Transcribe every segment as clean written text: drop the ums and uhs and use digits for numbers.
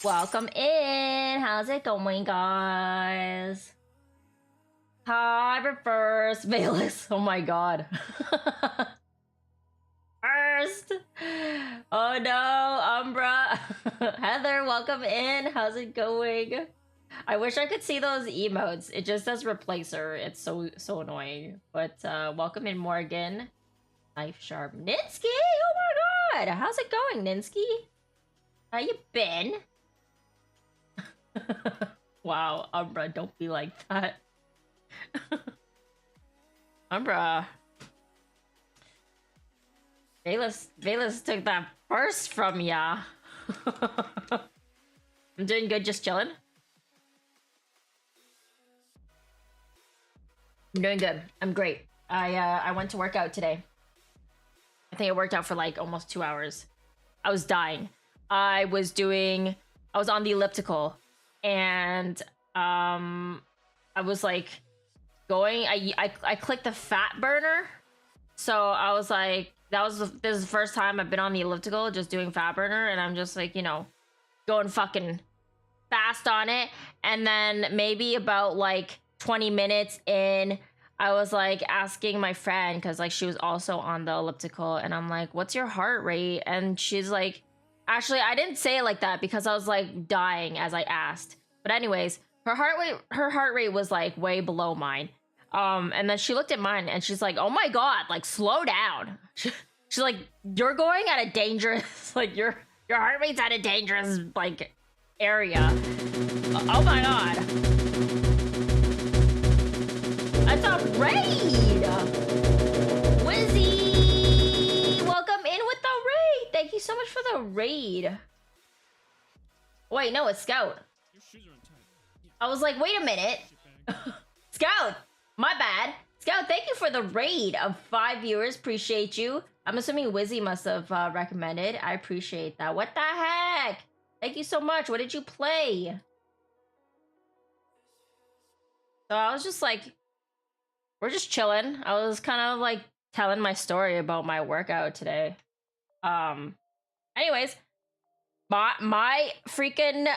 Welcome in. How's it going, guys? Hi, reverse Valus. Oh my god. First. Oh no, Umbra. Heather, welcome in. How's it going? I wish I could see those emotes. It just says replacer. It's so annoying. But welcome in, Morgan. Knife sharp. Ninsky! Oh my god! How's it going, Ninsky? How you been? Wow, Umbra, don't be like that. Umbra. Valus took that first from ya. I'm doing good, just chilling. I'm doing good. I'm great. I went to work out today. I think I worked out for like almost 2 hours. I was dying. I was on the elliptical, and I was like going. I clicked the fat burner, so I was like, this is the first time I've been on the elliptical just doing fat burner, and I'm just like, you know, going fucking fast on it. And then maybe about like 20 minutes in, I was like asking my friend, because like she was also on the elliptical, and I'm like, what's your heart rate? And she's like, actually, I didn't say it like that because I was like dying as I asked. But anyways, her heart rate was like way below mine. And then she looked at mine and she's like, oh my god, like slow down. She's like, you're going at a dangerous, like your heart rate's at a dangerous like area. Oh my god. That's a raid! Wizzy! Welcome in with the raid! Thank you so much for the raid. Wait, no, it's Scout. I was like, wait a minute. Scout! My bad. Scout, thank you for the raid of 5 viewers. Appreciate you. I'm assuming Wizzy must have recommended. I appreciate that. What the heck? Thank you so much. What did you play? So I was just like, we're just chilling. I was kind of like telling my story about my workout today. Anyways, my freaking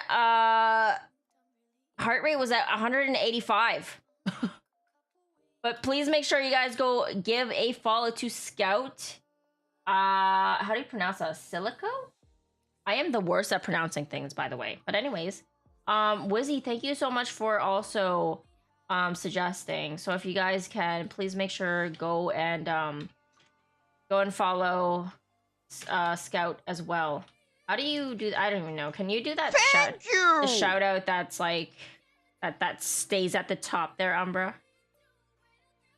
heart rate was at 185. But please make sure you guys go give a follow to Scout. How do you pronounce that? Silico? I am the worst at pronouncing things, by the way. But anyways, Wizzy, thank you so much for also suggesting. So if you guys can, please make sure go and follow Scout as well. How do you do that? I don't even know. Can you do that? Thank you. The shout out that's like that stays at the top there, Umbra,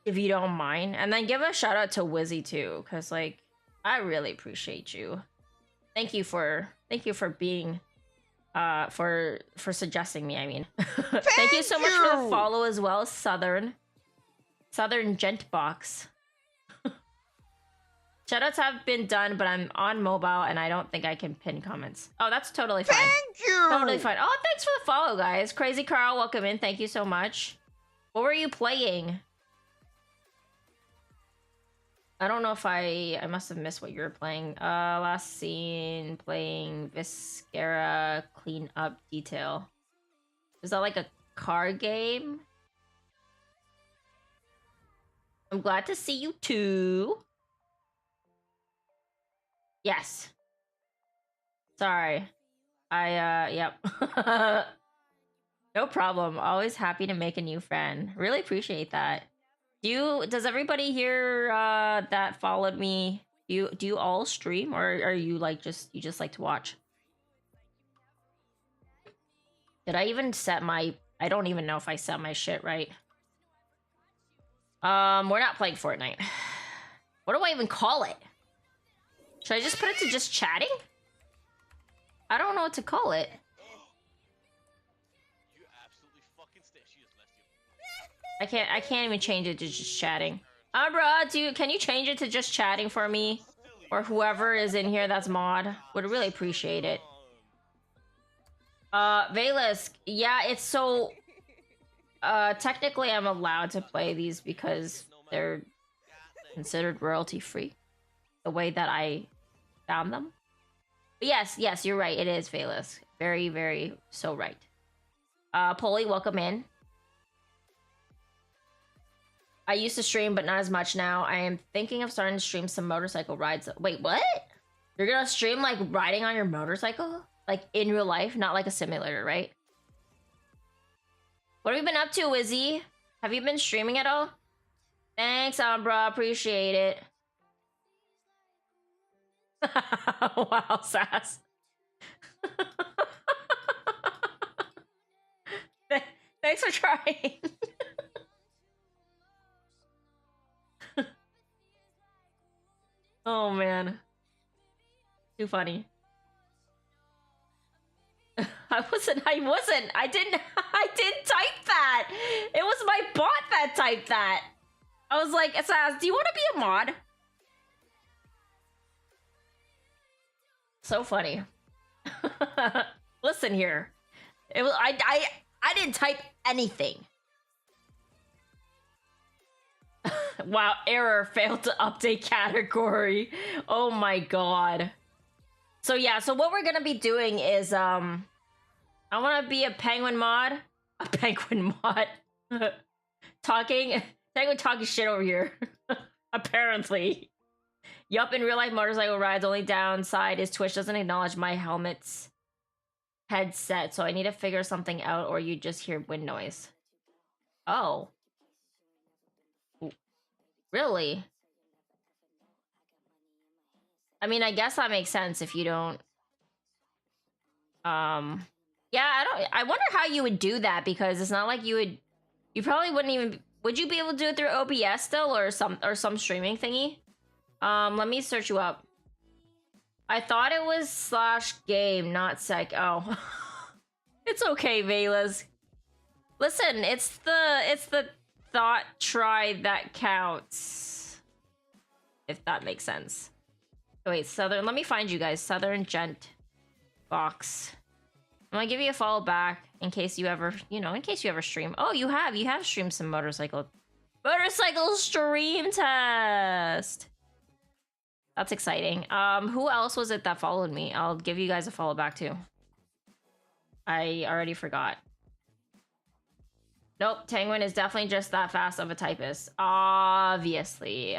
if you don't mind. And then give a shout out to Wizzy too, because like I really appreciate you. Thank you for being for suggesting me, I mean. Thank you so much for the follow as well, Southern Gent Box. Shoutouts have been done, but I'm on mobile and I don't think I can pin comments. Oh, that's totally fine. Thank you. Totally fine. Oh, thanks for the follow, guys. Crazy Carl, welcome in. Thank you so much. What were you playing? I don't know if I must have missed what you were playing. Last scene playing Viscera Clean Up Detail. Is that like a card game? I'm glad to see you too. Yes. Sorry. Yep. No problem. Always happy to make a new friend. Really appreciate that. Does everybody here that followed me, do you all stream, or are you like just like to watch? Did I even set my, I don't even know if I set my shit right. We're not playing Fortnite. What do I even call it? Should I just put it to just chatting? I don't know what to call it. I can't even change it to just chatting. Umbra, can you change it to just chatting for me? Or whoever is in here that's mod. Would really appreciate it. Valus, yeah, it's so... technically I'm allowed to play these because they're considered royalty free. The way that I found them. But yes, you're right. It is Velas. Very, very so right. Polly, welcome in. I used to stream, but not as much now. I am thinking of starting to stream some motorcycle rides. Wait, what? You're gonna stream like riding on your motorcycle? Like in real life, not like a simulator, right? What have you been up to, Wizzy? Have you been streaming at all? Thanks, Umbra. Appreciate it. Wow, sass. Thanks for trying. Oh man, too funny. I wasn't. I didn't type that. It was my bot that typed that. I was like, Sass, do you want to be a mod? So funny. Listen here. It was I didn't type anything. Wow, error, failed to update category. Oh my god. So yeah, so what we're gonna be doing is I wanna be a penguin mod. A penguin mod. Penguin talking shit over here. Apparently. Yup, in real life motorcycle rides, only downside is Twitch doesn't acknowledge my helmet's headset, so I need to figure something out, or you just hear wind noise. Oh. Really? I mean, I guess that makes sense if you don't... Yeah, I wonder how you would do that, because it's not like you would... You probably wouldn't even... Would you be able to do it through OBS still, or some streaming thingy? Let me search you up. I thought it was /game, not sec. Oh. It's okay, Velas. Listen, it's the thought try that counts. If that makes sense. Oh, wait, Southern, let me find you guys. Southern Gent Box. I'm gonna give you a follow back in case you ever, in case you ever stream. Oh, you have streamed some motorcycle stream test. That's exciting. Who else was it that followed me? I'll give you guys a follow back too. I already forgot. Nope, Penguin is definitely just that fast of a typist. Obviously.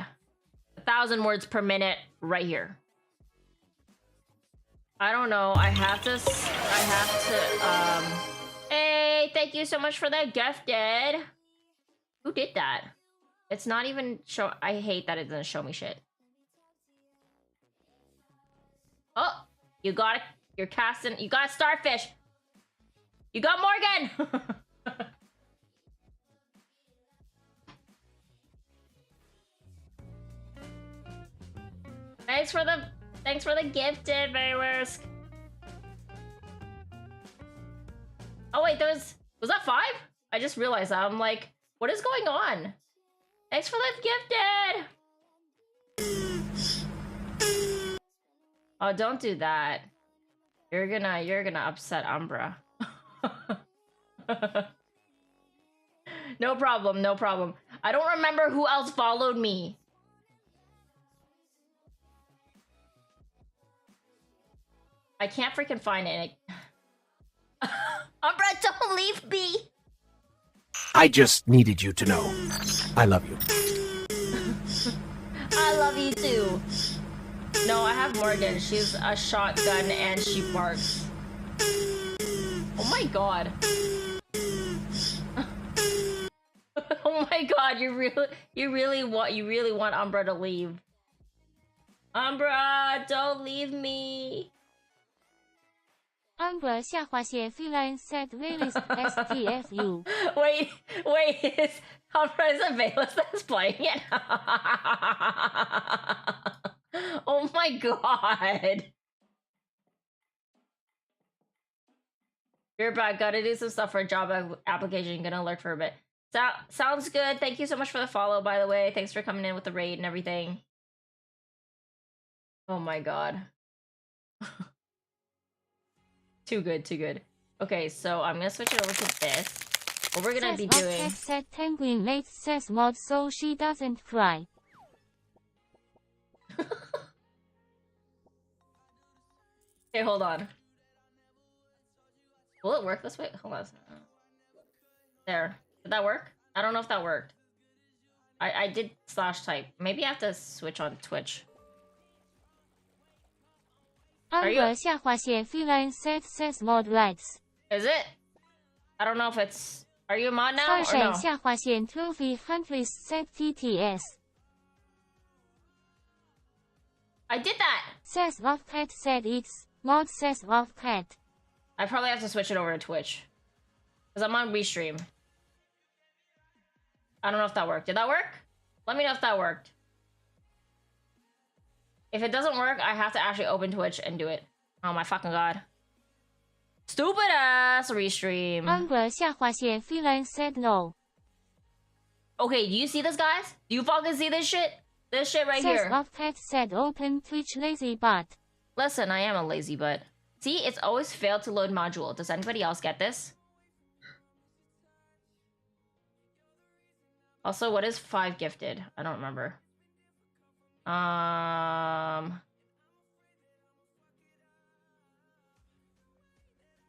1,000 words per minute right here. I don't know. I have to, hey, thank you so much for that gifted. Who did that? It's not even show. I hate that it doesn't show me shit. Oh, you got it. You're casting. You got Starfish. You got Morgan. Thanks for the gifted, Mayrisk. Oh wait, was that 5? I just realized that. I'm like, what is going on? Thanks for the gifted. Oh, don't do that. You're gonna upset Umbra. No problem, no problem. I don't remember who else followed me. I can't freaking find it. Umbra, don't leave me. I just needed you to know. I love you. I love you too. No, I have Morgan. She's a shotgun and she barks. Oh my god. Oh my god, you really want Umbra to leave. Umbra, don't leave me. Umbra 下划线 freelance set release STFU. Wait, it's Umbra is a Velas that's playing it. Oh my god. You're back. Gotta do some stuff for a job application. Gonna lurk for a bit. Sounds good. Thank you so much for the follow, by the way. Thanks for coming in with the raid and everything. Oh my god. Too good, too good. Okay, so I'm gonna switch it over to this. What we're gonna be doing... Set Penguin makes says mod so she doesn't fly. Okay, hold on. Will it work this way? Hold on. There. Did that work? I don't know if that worked. I did slash type. Maybe I have to switch on Twitch. Amber 下划线 Feline says mod rights. Is it? I don't know if it's... Are you a mod now or Sunshine no? 下划线 Trophy Huntress set TTS. I did that! Says Lovcat said it's. Mod says Lovcat. I probably have to switch it over to Twitch. Because I'm on Restream. I don't know if that worked. Did that work? Let me know if that worked. If it doesn't work, I have to actually open Twitch and do it. Oh my fucking god. Stupid ass Restream. Amber 下划线 Feline said no. Okay, do you see this, guys? Do you fucking see this shit? This shit right Says here. Lovcat said open Twitch lazy butt. Listen, I am a lazy butt. See, it's always failed to load module. Does anybody else get this? Also, what is 5 gifted? I don't remember. That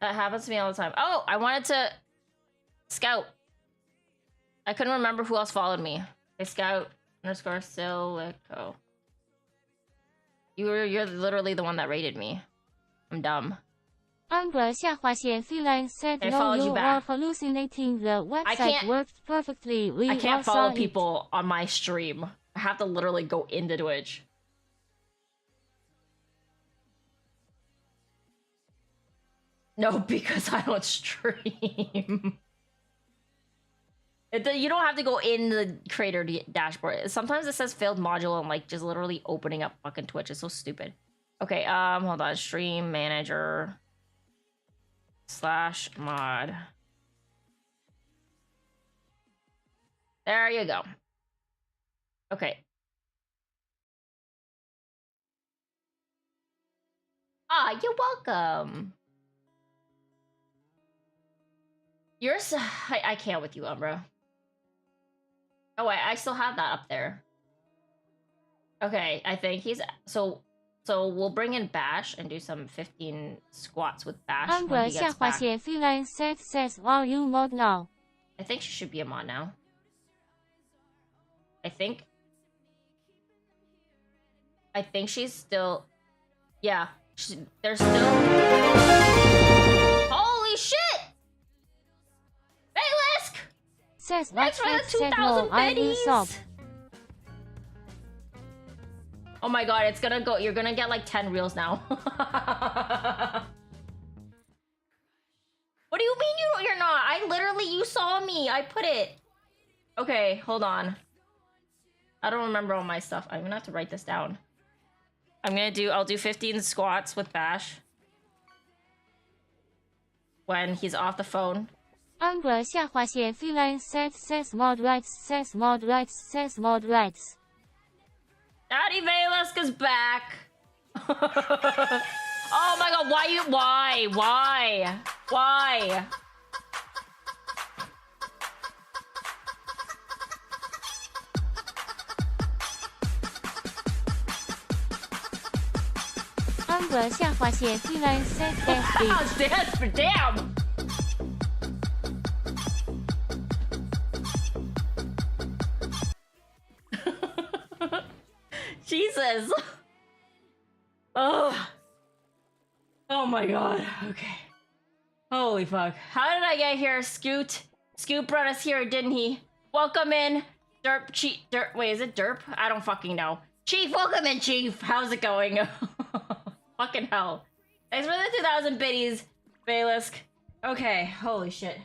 happens to me all the time. Oh, I wanted to scout. I couldn't remember who else followed me. Hey, scout underscore silico. You're literally the one that rated me. I'm dumb. Amber 下划线 Feline said I no, followed you you back. are hallucinating. The website can't- worked perfectly. We I can't all saw follow it. people on my stream. I have to literally go into Twitch. No, because I don't stream. You don't have to go in the creator dashboard. Sometimes it says failed module and like just literally opening up fucking Twitch. It's so stupid. Okay, hold on. Stream manager / mod. There you go. Okay. Ah, you're welcome. I can't with you, Umbra. Oh wait, I still have that up there. Okay, I think he's so we'll bring in Bash and do some 15 squats with Bash when Amber he 下 gets 划 back. 线 Feline says are you mod now? I think she should be a mod now. I think she's still... Yeah, they're still... Holy shit! Baylisk! Says Thanks for Lovcat the said no, 2,000 I will stop. biddies! Oh my god, it's gonna go... You're gonna get like 10 reels now. What do you mean you're not? I literally... You saw me. I put it. Okay, hold on. I don't remember all my stuff. I'm gonna have to write this down. I'll do 15 squats with Bash. When he's off the phone. Amber 下划线 Feline says mod rights says mod rights says mod rights. Daddy Baylisk is back! Oh my god, why? Amber 下划线 Feline said dance bitch. Dance for damn! Jesus! Oh my god, okay. Holy fuck. How did I get here? Scoot brought us here, didn't he? Welcome in, Derp, wait, is it Derp? I don't fucking know. Chief, welcome in, Chief! How's it going? Fucking hell. Thanks for the 2,000 biddies, Baylisk. Okay, holy shit.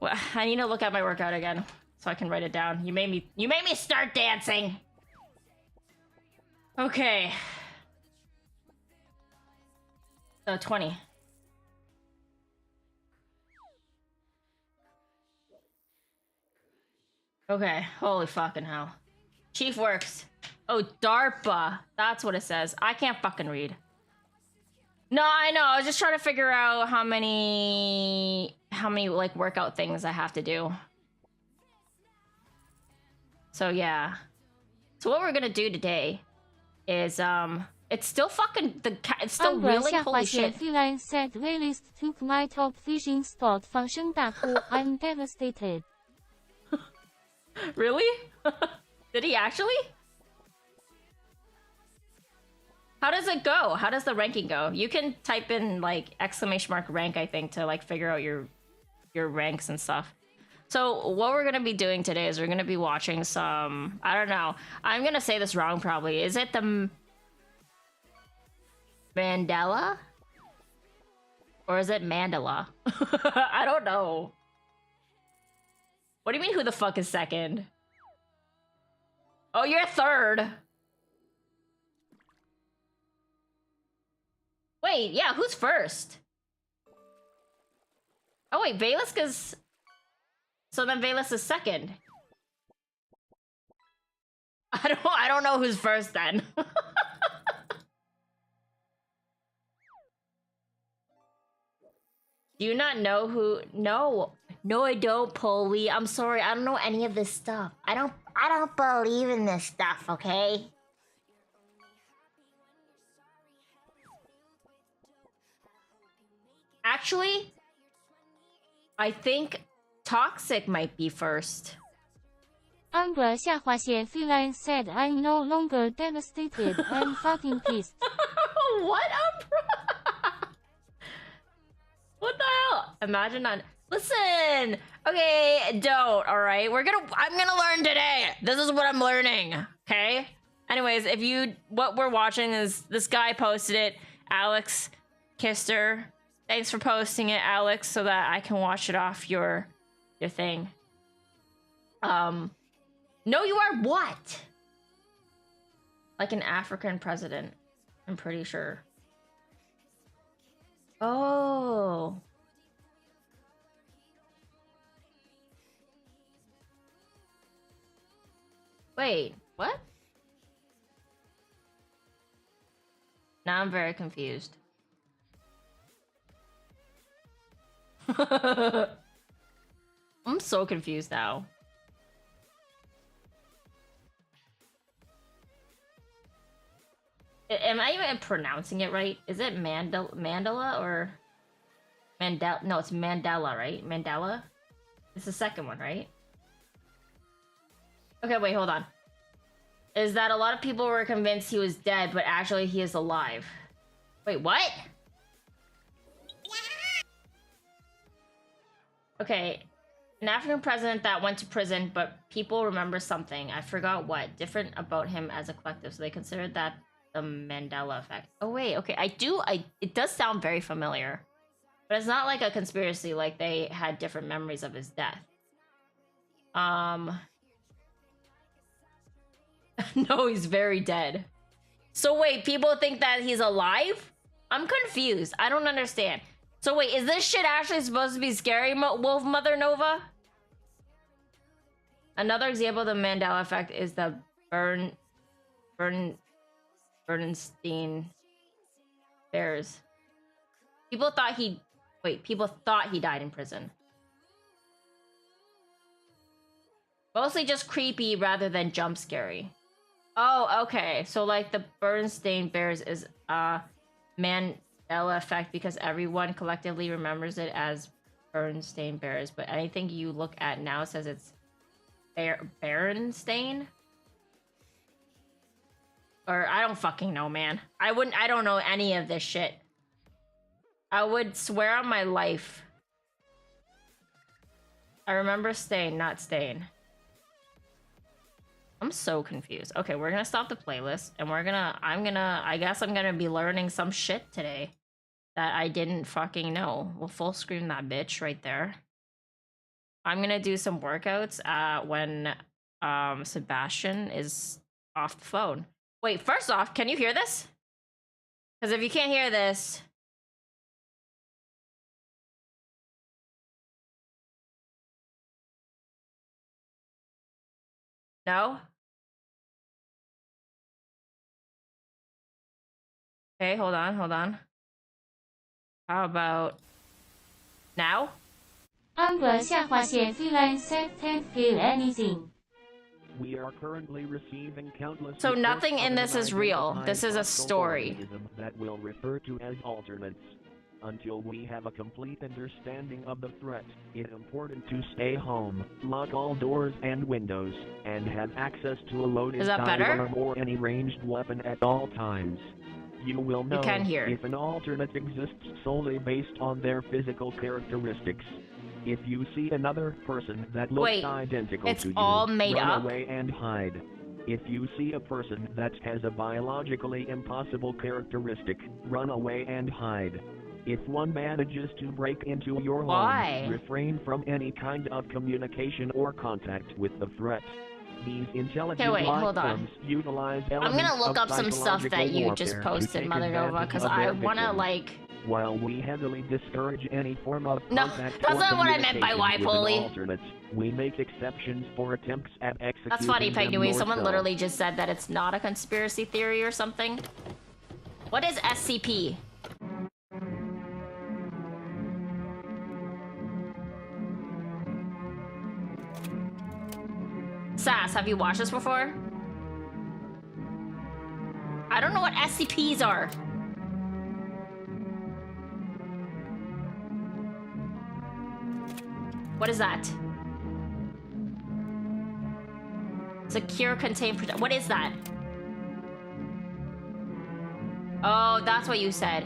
Well, I need to look at my workout again so I can write it down. You made me start dancing. Okay. So 20. Okay, holy fucking hell. Chief works. Oh, DARPA. That's what it says. I can't fucking read. No, I know. I was just trying to figure out how many like workout things I have to do. So yeah. So what we're gonna do today is It's still fucking it's still reeling. Holy shit. Feline said Waylist took my top fishing spot 放声大哭 I'm devastated. Really? Did he actually? How does it go? How does the ranking go? You can type in like !rank, I think, to like figure out your ranks and stuff. So what we're gonna be doing today is we're gonna be watching some, I don't know, I'm gonna say this wrong probably. Is it the Mandela? Or is it Mandela? I don't know. What do you mean who the fuck is second? Oh, you're third. Wait, yeah, who's first? Oh wait, Veiliska's... So then Velis is second. I don't know who's first then. Do you not know who? No, I don't, Polly. I'm sorry, I don't know any of this stuff. I don't believe in this stuff, okay? Actually, I think Toxic might be first. Umbra 下划线 Feline said I'm no longer devastated, I'm fucking pissed. What, Umbra? What the hell? Imagine not. Listen! Okay, don't, alright? I'm gonna learn today! This is what I'm learning, okay? Anyways, what we're watching is, this guy posted it, Alex Kister. Thanks for posting it, Alex, so that I can watch it off your thing. No, you are what? Like an African president, I'm pretty sure. Oh. Wait, what? Now I'm very confused. I'm so confused now. Am I even pronouncing it right? Is it Mandela or Mandela? No, it's Mandela, right? Mandela? It's the second one, right? Okay, wait, hold on. Is that a lot of people were convinced he was dead, but actually he is alive. Wait, what? Okay, an African president that went to prison, but people remember something. I forgot what. Different about him as a collective, so they considered that the Mandela effect. Oh wait, okay, it does sound very familiar. But it's not like a conspiracy, like they had different memories of his death. No, he's very dead. So wait, people think that he's alive? I'm confused. I don't understand. So wait, is this shit actually supposed to be scary, Wolf Mother Nova? Another example of the Mandela effect is the Bernstein Bears. People thought he died in prison. Mostly just creepy rather than jump scary. Oh, okay. So like the Bernstein Bears is Mandela effect because everyone collectively remembers it as Bernstein Bears, but anything you look at now says it's Berenstain? Or I don't fucking know, man. I don't know any of this shit. I would swear on my life. I remember staying, not staying. I'm so confused. Okay, we're gonna stop the playlist and I guess I'm gonna be learning some shit today that I didn't fucking know. We'll full screen that bitch right there. I'm gonna do some workouts when Sebastian is off the phone. Wait, first off, can you hear this? Because if you can't hear this... No? Okay, hold on. How about... now? Umbra 下划线 Feline said can't feel anything. We are currently receiving countless So reports nothing of in this is real. unidentified This is a hostile story. organism that we'll refer to as alternates. Until we have a complete understanding of the threat, it's important to stay home, lock all doors and windows, and have access to a loaded Is that better? sidearm or any ranged weapon at all times. You will know can hear. if an alternate exists solely based on their physical characteristics. If you see another person that looks Wait, identical it's to you, all made run up? away and hide. If you see a person that has a biologically impossible characteristic, run away and hide. If one manages to break into your Why? home, refrain from any kind of communication or contact with the threat. These intelligent wait, life hold on. forms utilize I'm elements gonna look of up some stuff that psychological you just warfare to posted, take Mother Nova, advantage because of I their wanna, victims. like... While we heavily discourage any form of No, contact that's or not what I meant by communication with an Y-Poly. alternate, we make exceptions for attempts at executing That's funny, them pengui. Someone yourself. literally just said that it's not a conspiracy theory or something. What is SCP? Sass, have you watched this before? I don't know what SCPs are. What is that? Secure, contain, protect. What is that? Oh, that's what you said.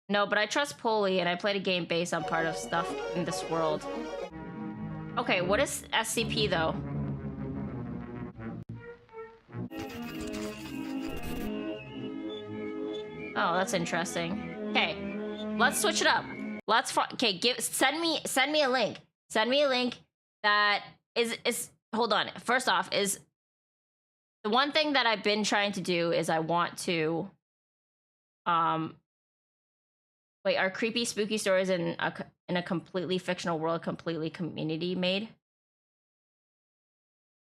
No, but I trust Polly, and I played a game based on part of stuff in this world. Okay, what is SCP, though? Oh, that's interesting. Okay, let's switch it up. Let's okay. Send me a link. Send me a link that is. Hold on. First off, is the one thing that I've been trying to do is I want to wait, are creepy spooky stories in a completely fictional world completely community made?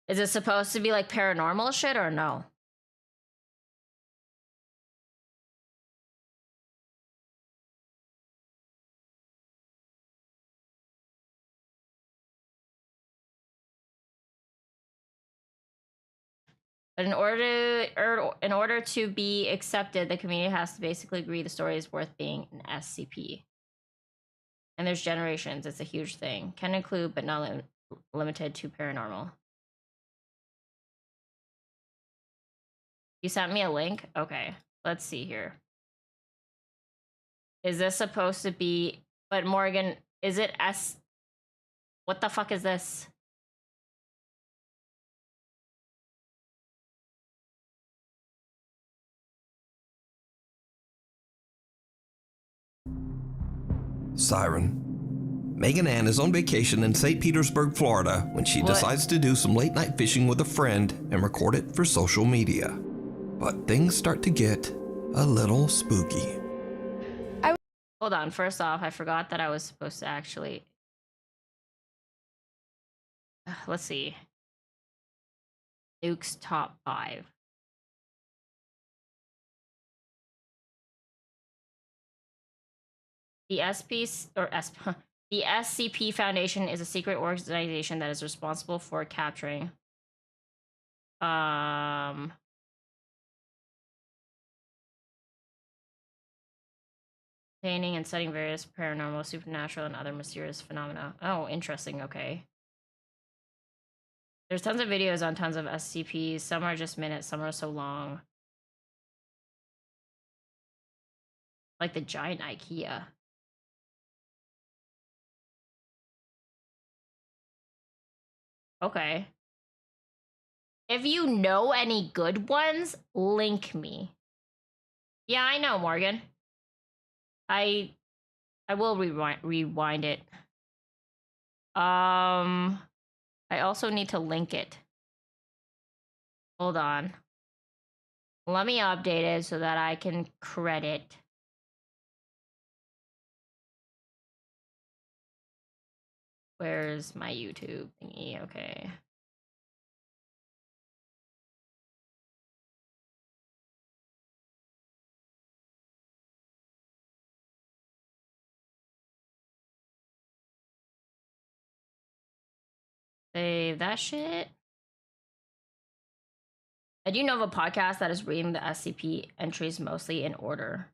Is it supposed to be like paranormal shit or no? But in order to be accepted, the community has to basically agree the story is worth being an SCP. And there's generations. It's a huge thing. Can include, but not limited to paranormal. You sent me a link? Okay, let's see here. Is this supposed to be... But Morgan, is it S... What the fuck is this? Siren. Megan Ann is on vacation in St. Petersburg, Florida, when she decides to do some late night fishing with a friend and record it for social media. But things start to get a little spooky. Hold on, first off, I forgot that I was supposed to actually... Let's see. Nuke's top 5. The the SCP Foundation is a secret organization that is responsible for capturing obtaining and studying various paranormal, supernatural, and other mysterious phenomena. Oh, interesting. Okay. There's tons of videos on tons of SCPs. Some are just minutes, some are so long. Like the giant IKEA. Okay. If you know any good ones, link me. Yeah, I know, Morgan. I will rewind it. I also need to link it. Hold on. Let me update it so that I can credit. Where's my YouTube thingy? Okay. save that shit. I do know of a podcast that is reading the SCP entries mostly in order.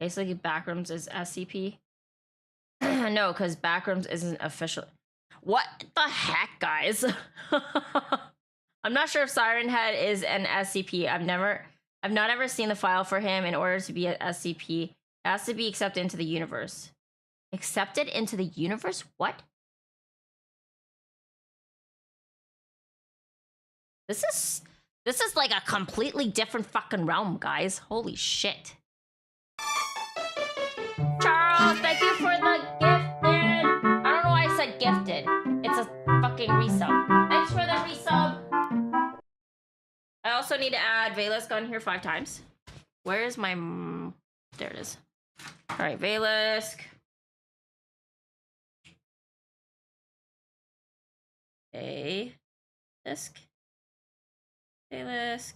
Basically, Backrooms is SCP. No, because Backrooms isn't official. What the heck, guys? I'm not sure if Siren Head is an SCP. I've not ever seen the file for him. In order to be an SCP, it has to be accepted into the universe. Accepted into the universe? What? This is like a completely different fucking realm, guys. Holy shit. Charles, thank you for the gifted. I don't know why I said gifted. It's a fucking resub. Thanks for the resub. I also need to add Vela's gone here 5 times. Where is my... There it is. All right, Velisk. Velisk. Velisk.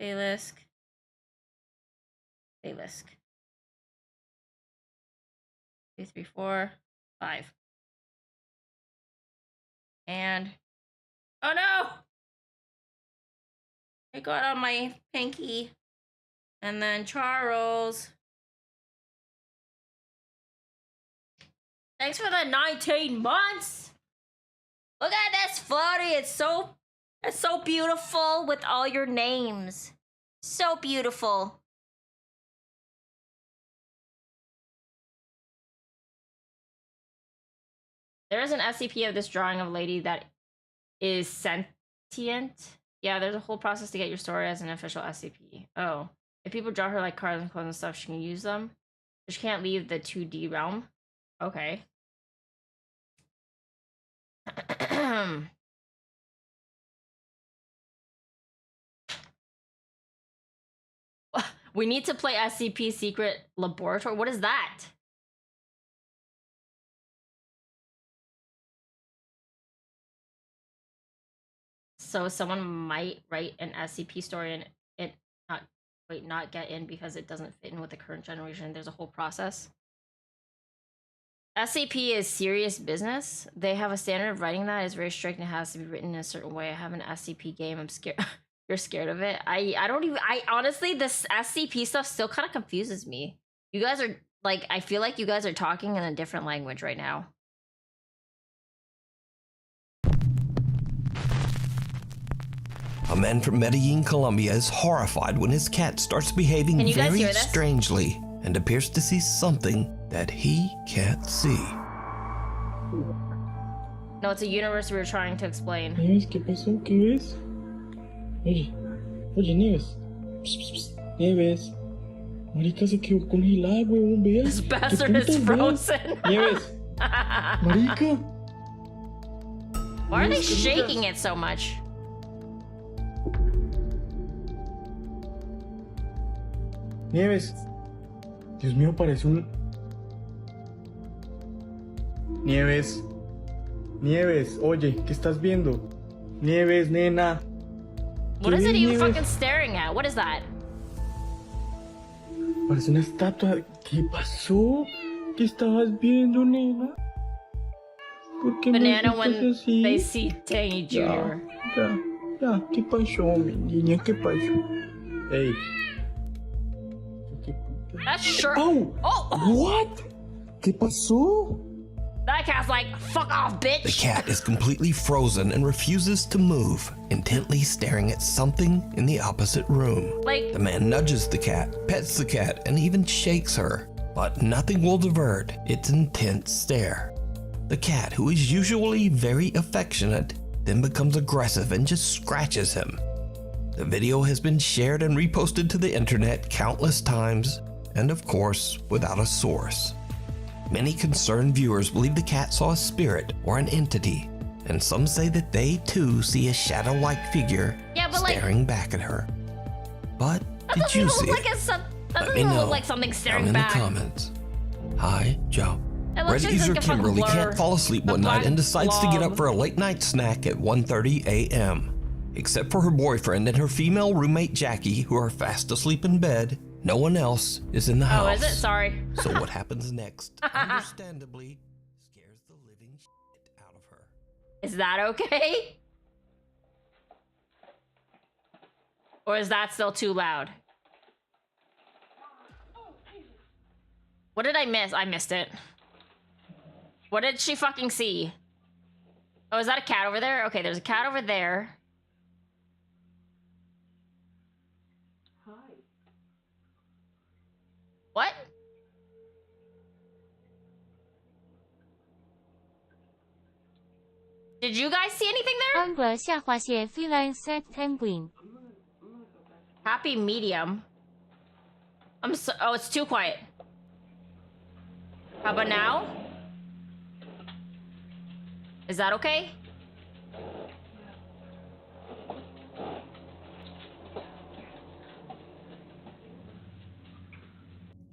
Velisk. Velisk. 2, 3, 4, 5. And... Oh no! I got on my pinky. And then Charles. Thanks for the 19 months! Look at this, Floaty! It's so beautiful with all your names. So beautiful. There is an SCP of this drawing of a lady that is sentient. Yeah, there's a whole process to get your story as an official SCP. Oh. If people draw her like cards and clothes and stuff, she can use them. But she can't leave the 2D realm. Okay. We need to play SCP Secret Laboratory. What is that? So someone might write an SCP story and it not get in because it doesn't fit in with the current generation. There's a whole process. SCP is serious business. They have a standard of writing that is very strict and it has to be written in a certain way. I have an SCP game. I'm scared. You're scared of it. I honestly, this SCP stuff still kind of confuses me. You guys are like, I feel like you guys are talking in a different language right now. A man from Medellin, Colombia is horrified when his cat starts behaving very strangely and appears to see something that he can't see. No, it's a universe we were trying to explain. Nieves, ¿qué pasó? ¿Qué ves? Oye, Nieves. Psst, psst. Nieves. Marica se quedó congelada, huevón, ¿ves? This bastard is frozen. Nieves. Marica. Why are they shaking it so much? Nieves. Dios mío, parece un... Nieves. Nieves, oye, ¿qué estás viendo? Nieves, nena. What is it you fucking staring at? What is that? Parece una estatua. ¿Qué pasó? ¿Qué estabas viendo, nena? ¿Por qué Banana me when así? they see Tangy Jr. Ya, ¿qué pasó, mi niña? ¿Qué pasó? Ey. That's sure. Oh! What? ¿Qué pasó? That cat's like, fuck off, bitch. The cat is completely frozen and refuses to move, intently staring at something in the opposite room. Like, the man nudges the cat, pets the cat, and even shakes her, but nothing will divert its intense stare. The cat, who is usually very affectionate, then becomes aggressive and just scratches him. The video has been shared and reposted to the internet countless times, and of course, without a source. Many concerned viewers believe the cat saw a spirit or an entity, and some say that they too see a shadow-like figure staring back at her. But did you see it? Let me know like something staring down in back. the comments. Hi, Joe. like Reddit user a fucking Kimberly blur. can't fall asleep one night and decides to get up for a late-night snack at 1:30 a.m. Except for her boyfriend and her female roommate Jackie, who are fast asleep in bed, No one else is in the house. Oh, is it? Sorry. So what happens next, understandably, scares the living shit out of her. Is that okay? Or is that still too loud? What did I miss? I missed it. What did she fucking see? Oh, is that a cat over there? Okay, there's a cat over there. Hi. What? Did you guys see anything there? Amber 下划线 feline set penguin. Happy medium. I'm so— oh, it's too quiet. How about now? Is that okay?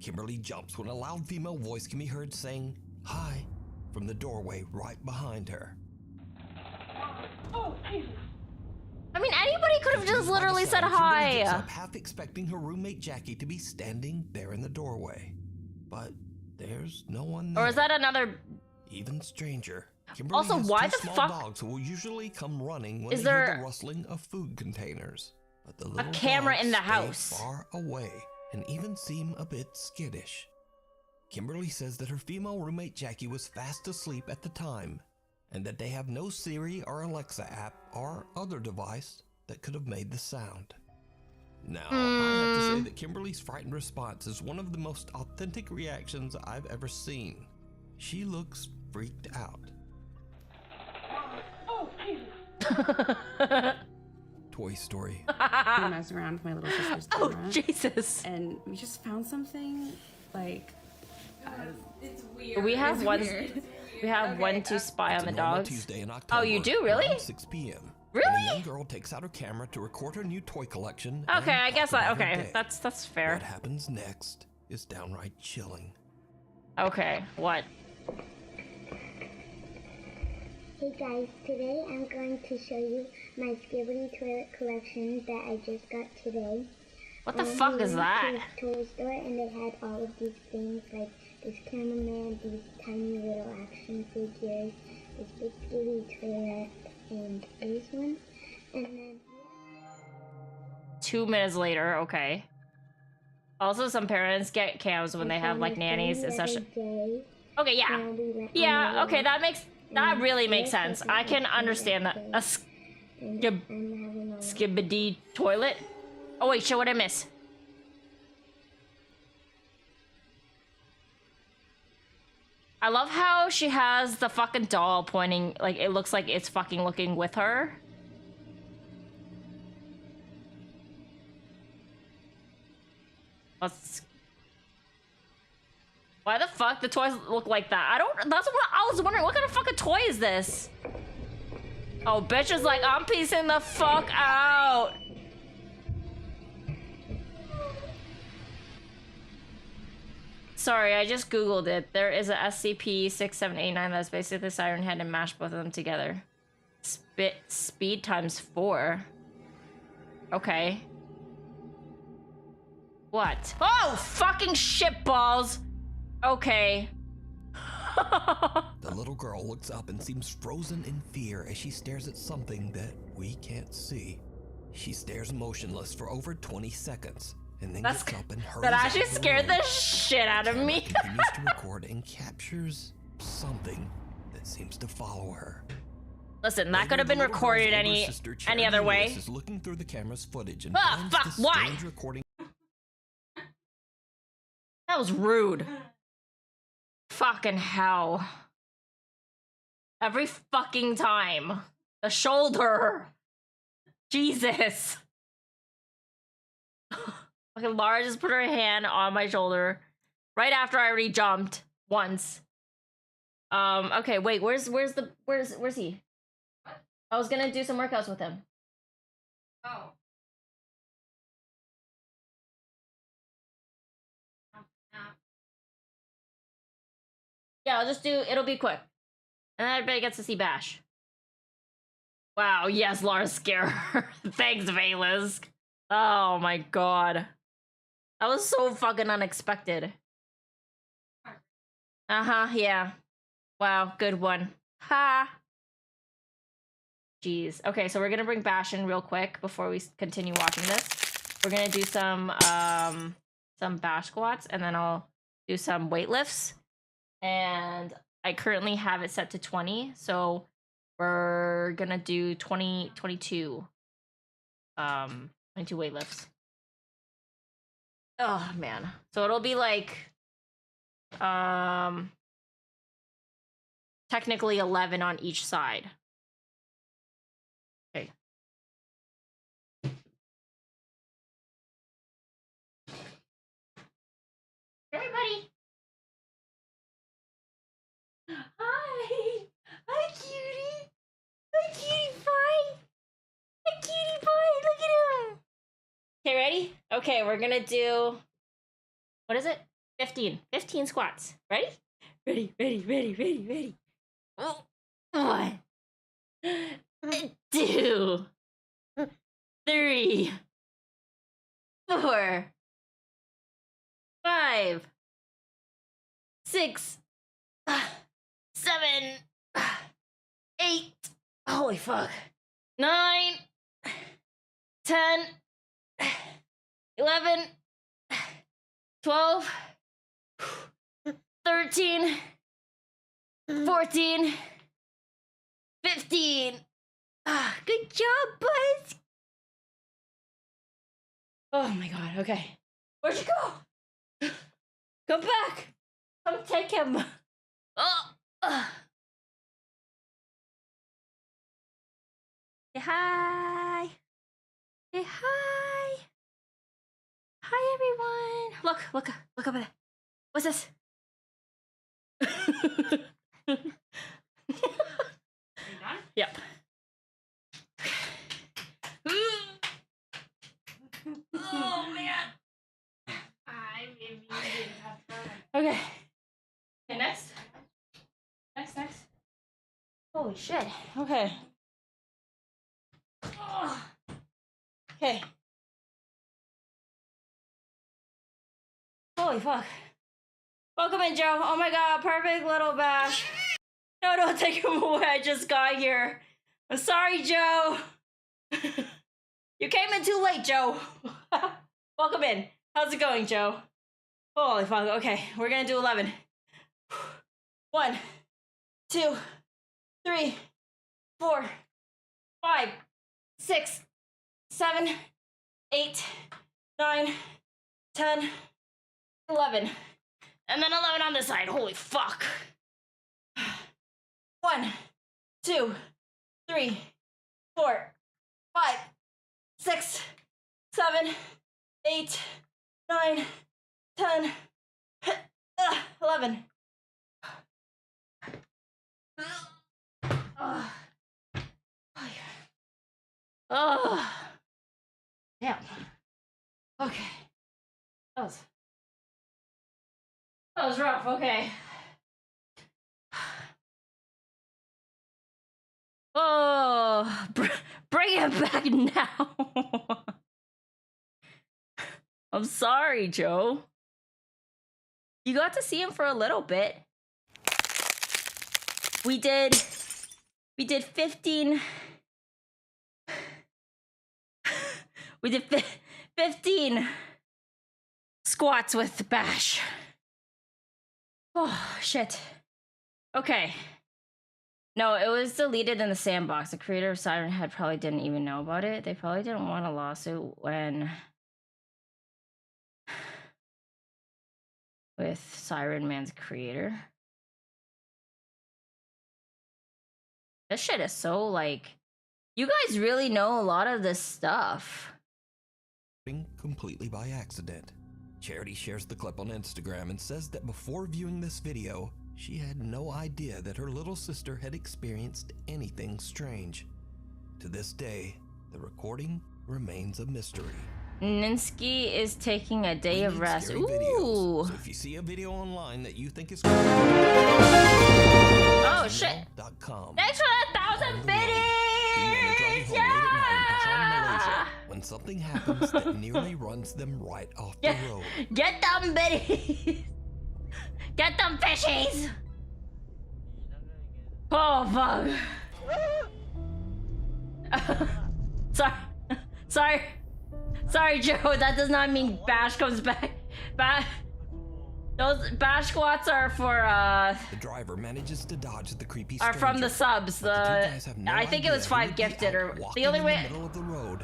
Kimberly jumps when a loud female voice can be heard saying, "Hi," from the doorway right behind her. I mean, anybody could have just literally said Kimberly gets hi. up, half expecting her roommate Jackie to be standing there in the doorway. But there's no one there. Or is that another— Even stranger, Kimberly Also, has why two the small fuck dogs who will usually come running when is they hear there the rustling of food containers. But the little camera dogs in the stay house? far away and even seem a bit skittish. Kimberly says that her female roommate Jackie was fast asleep at the time, and that they have no Siri or Alexa app or other device that could have made the sound. Now, I have to say that Kimberly's frightened response is one of the most authentic reactions I've ever seen. She looks freaked out. Toy Story. I messed around with my little sister's Oh, camera. Jesus. And we just found something like We have it's one. weird. We have Okay, one to spy on It's the a normal dogs. Tuesday in October, Oh, you do, really? around 6 p.m. Really? And a young girl takes out her camera to record her new toy collection. Okay, and I guess talk I— about her okay, day. that's fair. What happens next is downright chilling. Okay, what? Hey guys, today I'm going to show you my Skibbity toilet collection that I just got today. What the We fuck is went that? to the toy store and they had all of these things like this cameraman, these tiny little action figures, this big Skibbity toilet, and this one. And then 2 minutes later, okay. Also, some parents get cams when they have like nannies and such. Okay, yeah. Yeah, okay, that really makes sense. I can understand that. A skibbity toilet? Oh wait, shit, what'd I miss? I love how she has the fucking doll pointing, like it looks like it's fucking looking with her. Why the fuck the toys look like that? That's what I was wondering. What kind of fucking toy is this? Oh, bitch is like, I'm piecing the fuck out. Sorry, I just Googled it. There is a SCP-6789 that's basically Siren Head and mashed both of them together. Speed times 4. Okay. What? Oh, fucking shitballs! Okay. The little girl looks up and seems frozen in fear as she stares at something that we can't see. She stares motionless for over 20 seconds and then gets up and hurries That out actually of the scared room. the shit out of Camera me. continues to record and captures something that seems to follow her. Listen, that Later, could have the been little girl's recorded older any sister, other Charity way. Lewis, is looking through the camera's footage and Ah, finds fuck, this why? strange recording. That was rude. Fucking hell. Every fucking time. The shoulder. Jesus. Fucking Laura just put her hand on my shoulder right after I already jumped once. Okay, wait, where's he? I was gonna do some workouts with him. Oh. Yeah, I'll just do, it'll be quick. And then everybody gets to see Bash. Wow, yes, Laura's scared. Thanks, Valisk. Oh my god. That was so fucking unexpected. Yeah. Wow, good one. Ha! Jeez. Okay, so we're gonna bring Bash in real quick before we continue watching this. We're gonna do some Bash squats, and then I'll do some weight lifts. And I currently have it set to 20, so we're gonna do 22 weight lifts. Oh man. So it'll be like technically 11 on each side. Okay. Everybody. Hi. Hi, cutie. Hi, cutie pie. Hi, cutie pie. Look at him. Okay, ready? Okay, we're gonna do, what is it? 15 squats. Ready? Ready. Oh, 1, 2, 3, 4, 5, 6, 7, 8, holy fuck, 9, 10, 11, 12, 13, 14, 15. Good job, Buzz. Oh my god, okay. Where'd you go? Come back. Come take him. Oh. Say hi. Say hi. Hi, everyone. Look over there. What's this? Yep. Oh man. Okay. Okay, next. Holy shit. Okay. Oh. Okay. Holy fuck. Welcome in, Joe. Oh my god, perfect little Bash. No, don't take him away. I just got here. I'm sorry, Joe. You came in too late, Joe. Welcome in. How's it going, Joe? Holy fuck. Okay, we're gonna do 11. 1, 2, 3, 4, 5, 6, 7, 8, 9, 10, 11. And then 11 on this side. Holy fuck. 1, 2, 3, 4, 5, 6, 7, 8, 9, 10, 11. Oh, damn. Okay. That was rough. Okay. Oh, bring it back now. I'm sorry, Joe. You got to see him for a little bit. We did 15. We did 15 squats with Bash. Oh, shit. Okay. No, it was deleted in the sandbox. The creator of Siren Head probably didn't even know about it. They probably didn't want a lawsuit with Siren Man's creator. This shit is so, like, you guys really know a lot of this stuff. Completely by accident. Charity shares the clip on Instagram and says that before viewing this video, she had no idea that her little sister had experienced anything strange. To this day, the recording remains a mystery. Ninsky is taking a day of rest. Ooh. Videos. So if you see a video online that you think is cool, oh shit. Thanks for that 1,000 biddies! Yeah! when something happens that nearly runs them right off the road. Get them bitties! Get them fishies! Oh fuck. Sorry, Joe. That does not mean Bash comes back. Those Bash squats are for The driver manages to dodge the creepy are stranger, from the subs. I think it was 5 gifted or the only way.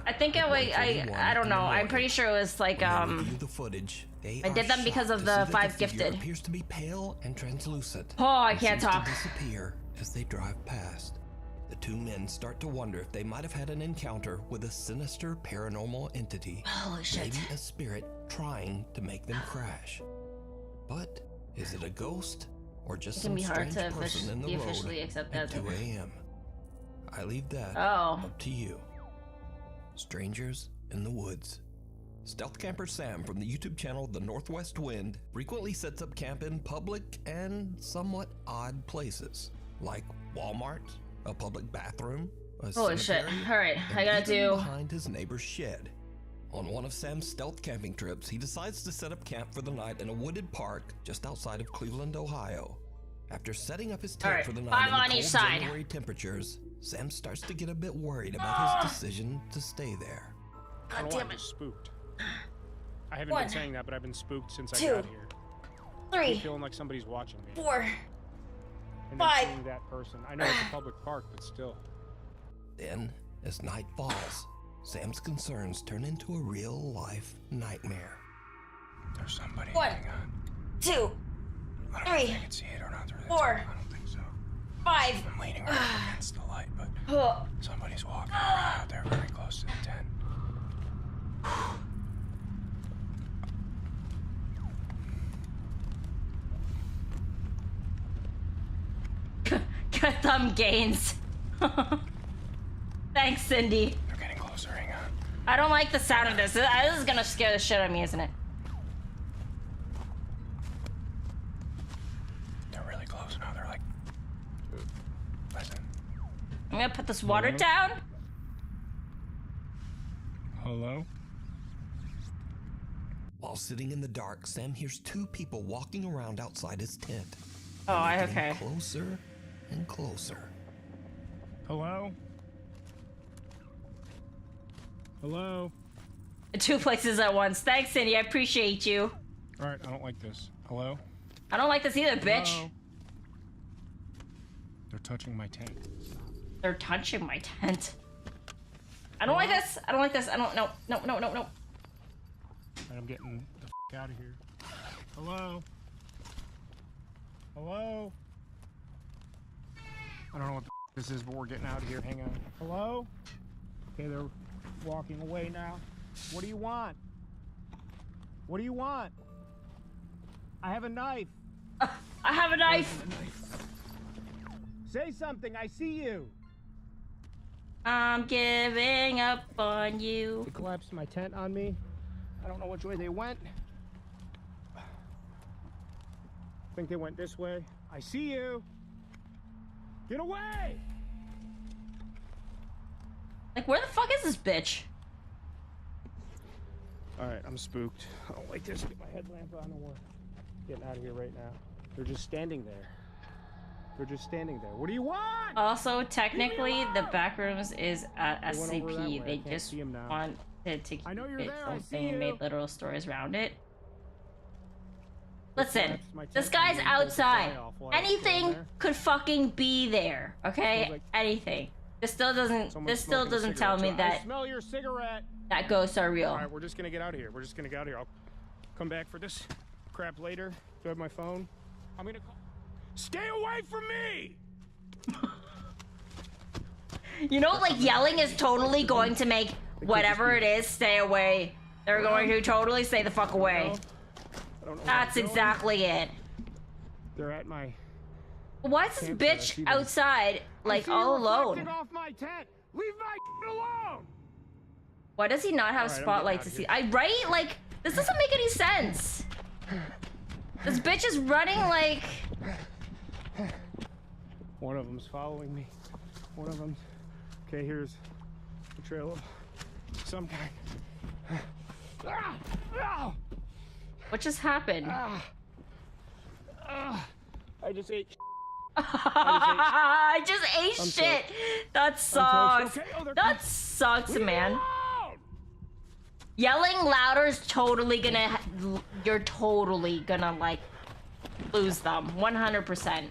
I think I don't know. I'm pretty sure it was like I did them because of the 5 gifted. Appears to be pale and translucent. Oh, I can't talk. Disappear as they drive past. The two men start to wonder if they might have had an encounter with a sinister paranormal entity. Holy shit. Maybe a spirit trying to make them crash. But is it a ghost or just some strange person in the road at 2 a.m.? I leave that up to you. Strangers in the Woods. Stealth camper Sam from the YouTube channel The Northwest Wind frequently sets up camp in public and somewhat odd places, like Walmart, a public bathroom, a holy shit. Alright, I gotta do behind his neighbor's shed. On one of Sam's stealth camping trips, he decides to set up camp for the night in a wooded park just outside of Cleveland, Ohio. After setting up his tent for the night in the cold January temperatures, Sam starts to get a bit worried about his decision to stay there. God damn it. Spooked. I haven't been saying that, but I've been spooked since I got here. 3. I'm feeling like somebody's watching me. 4. And 5. seeing that person. I know it's a public park, but still. Then, as night falls, Sam's concerns turn into a real-life nightmare. There's somebody 1, 2, 3, I can see it or not. 4. I don't think so. 5. I'm leaning right up against the light, but somebody's walking around out there very close to the tent. Get them gains. Thanks, Cindy. They're getting closer, hang on. I don't like the sound of this. This is gonna scare the shit out of me, isn't it? They're really close now. They're like... Listen. I'm gonna put this water down. Hello? While sitting in the dark, Sam hears 2 people walking around outside his tent. Oh, Getting closer and closer. Hello? Hello? 2 places at once. Thanks, Cindy. I appreciate you. Alright, I don't like this. Hello? I don't like this either, bitch. Hello? They're touching my tent. They're touching my tent. I don't like this. I don't like this. I don't. No. No. No. No. No. Alright, I'm getting the f out of here. Hello? Hello? I don't know what the f this is, but we're getting out of here. Hang on. Hello? Okay, they're walking away now. What do you want? What do you want? I have a knife. I have a knife. Say something. I see you. I'm giving up on you. They collapsed my tent on me. I don't know which way they went. I think they went this way. I see you. Get away! Like, where the fuck is this bitch? Alright, I'm spooked. I don't like this. Get my headlamp on and we're getting out of here right now. They're just standing there. They're just standing there. What do you want? Also, technically, the back rooms is at SCP. They just wanted to keep it something and made literal stories around it. Listen, this guy's outside. Anything could fucking be there, okay? Anything. This still doesn't tell me that I smell your cigarette. That ghosts are real. All right, we're just gonna get out of here. We're just gonna get out of here. I'll come back for this crap later. Do I have my phone? I'm gonna call. Stay away from me! You know, like, yelling is totally going to make whatever it is stay away. They're going to totally stay the fuck away. That's exactly it. They're at my... Why is this bitch outside, like, all alone? Off my tent. Leave my alone! Why does he not have spotlight to see? Right? Like, this doesn't make any sense. This bitch is running like... One of them's following me. One of them's... Okay, here's the trail of sometime. What just happened? I just ate. I just ate shit. That sucks. Okay. Oh, That sucks, man. Yelling louder is totally gonna. You're totally gonna like lose them. 100%.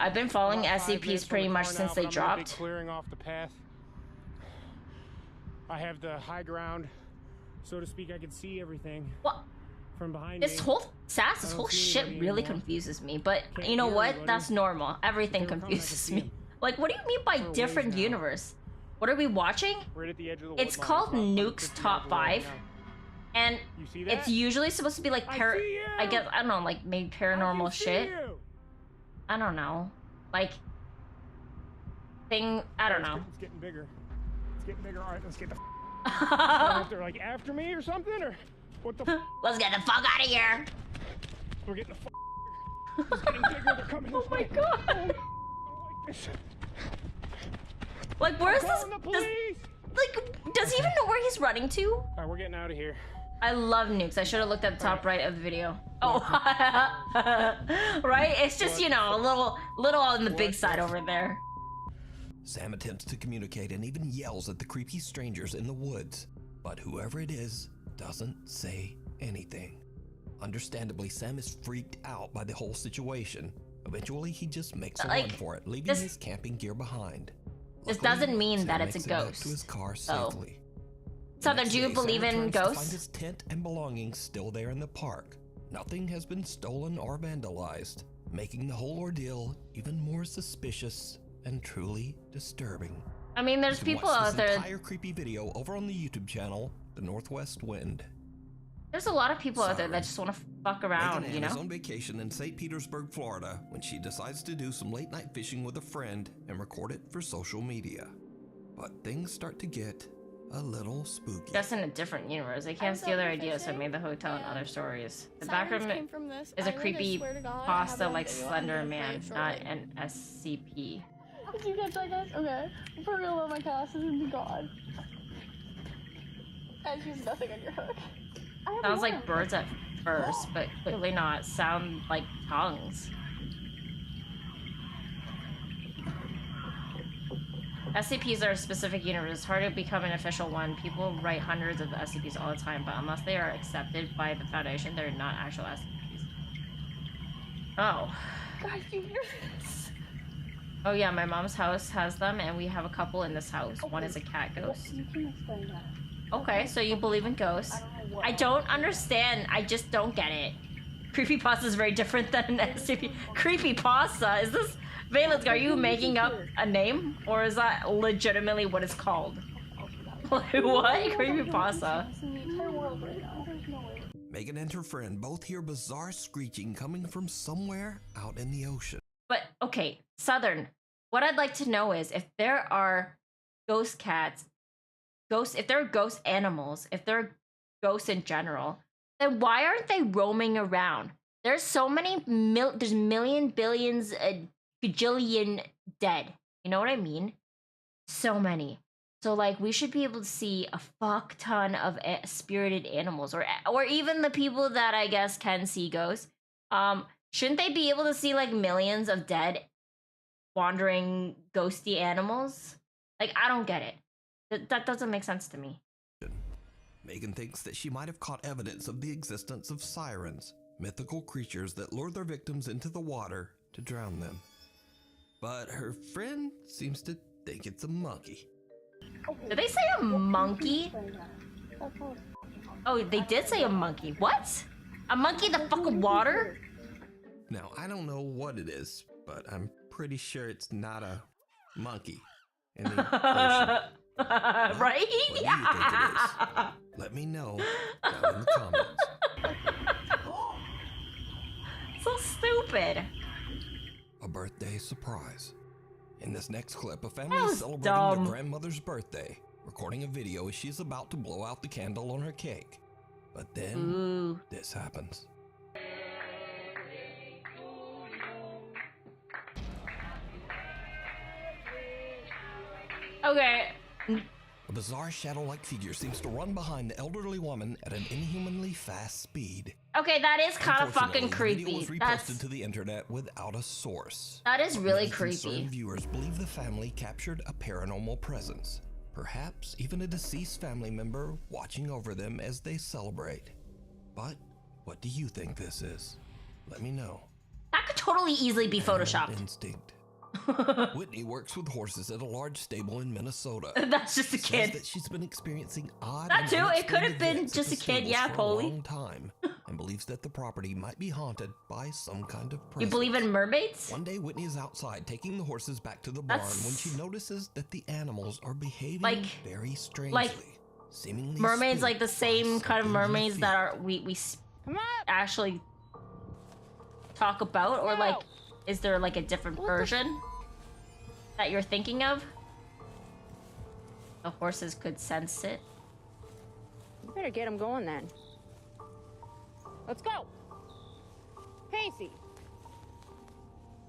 I've been following SCPs pretty much since they dropped. Clearing off the path. I have the high ground, so to speak. I can see everything. What? From behind This me. whole this whole shit really confuses me. But you know what? That's normal. Everything confuses me. Like, what do you mean by different universe? What are we watching? Right at the edge of the It's called Nuke's Top 5. And it's usually supposed to be like I guess I don't know, like maybe paranormal shit. I don't know. Like I don't know. It's getting bigger. It's getting bigger. All right, let's get the I don't know if they're like after me or something, or what the Let's get the fuck out of here. We're getting the It's getting bigger. They're coming. Oh my god. I don't like this. Like, where's this? The police. Does he even know where he's running to? All right, we're getting out of here. I love nukes. I should have looked at the top right of the video. Oh, right? It's just, you know, a little on the big side over there. Sam attempts to communicate and even yells at the creepy strangers in the woods, but whoever it is doesn't say anything. Understandably, Sam is freaked out by the whole situation. Eventually, he just makes a run for it, leaving his camping gear behind. This doesn't mean that it's a Sam makes it back ghost. to his car safely. Southern, do you believe in ghosts? Find his tent and belongings still there in the park. Nothing has been stolen or vandalized, making the whole ordeal even more suspicious and truly disturbing. I mean, there's people out there. Entire creepy video over on the YouTube channel, The Northwest Wind. There's a lot of people out there that just want to fuck around, Megan you Ann is know? on vacation in St. Petersburg, Florida, when she decides to do some late night fishing with a friend and record it for social media. But things start to get a little spooky. That's in a different universe. They can't steal their ideas, so I made the hotel and other stories. The background is a creepy pasta like Slender Man, not an SCP. You catch that, guys? Okay. For real though, my cast is gonna be gone. And she's nothing on your hook. Sounds like birds at first, but clearly not. Sound like tongues. SCPs are a specific universe. It's hard to become an official one. People write hundreds of SCPs all the time, but unless they are accepted by the Foundation, they're not actual SCPs. Oh. Guys, you hear this? Oh yeah, my mom's house has them, and we have a couple in this house. One is a cat ghost. You can explain that. Okay, so you believe in ghosts. I don't understand. I just don't get it. Creepypasta is very different than an SCP. Creepypasta? Is this... Valence, are you making up a name? Or is that legitimately what it's called? What? Creepypasta? Megan and her friend both hear bizarre screeching coming from somewhere out in the ocean. But, okay, Southern, what I'd like to know is if there are ghost cats, if there are ghost animals, if there are ghosts in general, then why aren't they roaming around? There's so many, there's million, billions, gajillion dead. You know what I mean? So many. So, like, we should be able to see a fuck ton of spirited animals, or even the people that I guess can see ghosts. Shouldn't they be able to see, like, millions of dead, wandering, ghosty animals? Like, I don't get it. That doesn't make sense to me. Megan thinks that she might have caught evidence of the existence of sirens, mythical creatures that lure their victims into the water to drown them. But her friend seems to think it's a monkey. Did they say a monkey? Oh, they did say a monkey. What? A monkey in the fucking water? Now, I don't know what it is, but I'm pretty sure it's not a monkey in the ocean. Right? What do you think it is? Let me know down in the comments. So stupid. A birthday surprise. In this next clip, a family is celebrating their grandmother's birthday, recording a video as she's about to blow out the candle on her cake. But then, this happens. Okay. A bizarre shadow-like figure seems to run behind the elderly woman at an inhumanly fast speed. Okay, that is kind of fucking Unfortunately, the video creepy. was reposted to the internet without a source. That is really Many creepy. concerned viewers believe the family captured a paranormal presence. Perhaps even a deceased family member watching over them as they celebrate. But what do you think this is? Let me know. That could totally easily be Animal photoshopped. Instinct. Whitney works with horses at a large stable in Minnesota. That's just a Says kid. that she's been experiencing odd That and too, it could have unexplained been events at just the a kid, stables yeah, for a Polly. long time, and believes that the property might be haunted by some kind of You presence. believe in mermaids? One day, Whitney is outside taking the horses back to the barn when she notices that the animals are behaving Like- very strangely. like seemingly mermaids, spooked like the by same kind of something mermaids they that fear. are we actually talk about, or like, is there like a different version that you're thinking of? The horses could sense it. You better get them going then. Let's go. Pacey.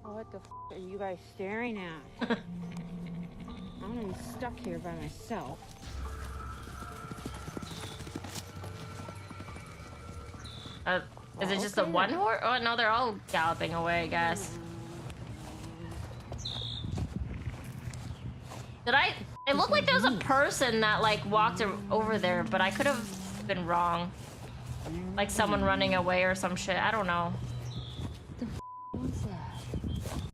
What the are you guys staring at? I'm gonna be stuck here by myself. Is it just the one horse? Oh no, they're all galloping away, I guess. Did I? It looked like there was a person that like walked over there, but I could have been wrong. Like someone running away or some shit. I don't know.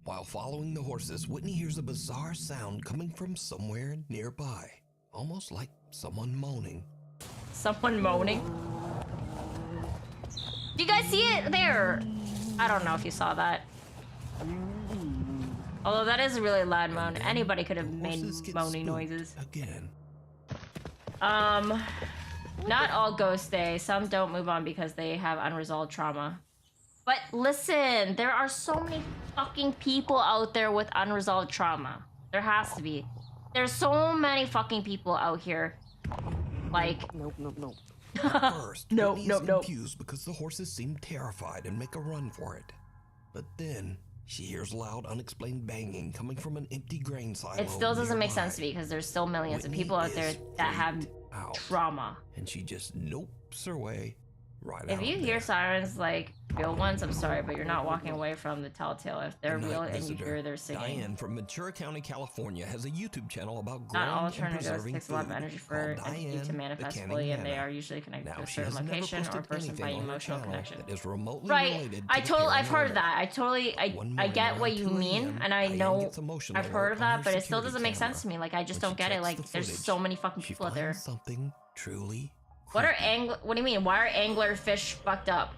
While following the horses, Whitney hears a bizarre sound coming from somewhere nearby, almost like someone moaning. Someone moaning? Do you guys see it there? I don't know if you saw that. Although that is a really loud moan. Anybody could have made moaning noises. Again. Not all ghosts stay. Some don't move on because they have unresolved trauma. But listen, there are so many fucking people out there with unresolved trauma. There has to be. There's so many fucking people out here. Like, Nope. At first, Nope, Whitney is confused because the horses seem terrified and make a run for it. But then she hears loud, unexplained banging coming from an empty grain silo. it still doesn't make nearby. sense to me because there's still millions of Whitney people out there is that have freaked out, trauma. and she just nopes her way right out. If you of hear there. sirens, like real ones, I'm sorry, but you're not walking away from the telltale. If they're The real night and you visitor, hear they're singing. Diane from Ventura County, California, has a YouTube channel about Not all growing and alternatives preserving takes a lot of food energy for called an entity Diane to the manifest Canning fully, and they Hannah. are usually connected Now, to a she certain has never location or posted person by anything on her emotional channel connection. that is remotely Right. related to I the totally, I've heard paranormal. that. I One I morning get what around you 2 mean, a.m., and I Diane know gets a motion I've alert heard of on her that, but it still security doesn't make camera. sense to me. Like, I just When don't she get it. checks Like, the there's footage, so many fucking she people out there. finds something truly What are creepy. what do you mean? Why are angler fish fucked up?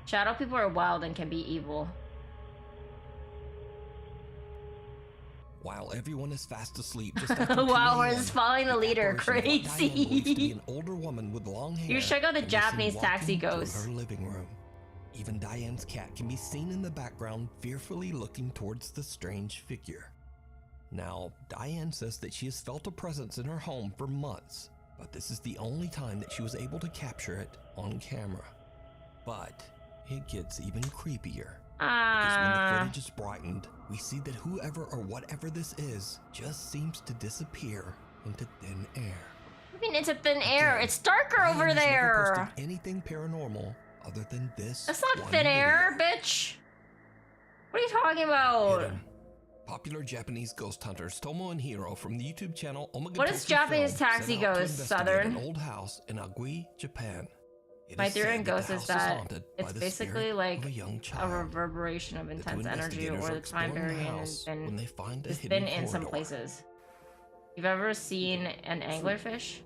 Shadow people are wild and can be evil. While everyone is fast asleep, just after 2 Wow, we're a.m., just following the leader. apparition of what Diane believes to be Crazy. an older woman with long hair You should go the can be seen Japanese taxi walking through ghost. her living room. Even Diane's cat can be seen in the background, fearfully looking towards the strange figure. Now, Diane says that she has felt a presence in her home for months, but this is the only time that she was able to capture it on camera. But it gets even creepier. Because when the footage is brightened, we see that whoever or whatever this is just seems to disappear into thin air. I mean, it's a thin air. It's darker Diane over has never there. posted anything paranormal other than this. That's not one thin air, video. bitch. What are you talking about? Hidden. Popular Japanese ghost hunters Tomo and Hiro from the YouTube channel Omega What is Japanese taxi ghost, Southern? An old house in Agui, Japan. It My is theory said on that the ghosts is house that haunted by it's the basically spirit like of a young a child. reverberation of The two intense energy, investigators or are the time exploring the variation house has when they find a it's hidden been in some corridor. places. You've ever seen an anglerfish?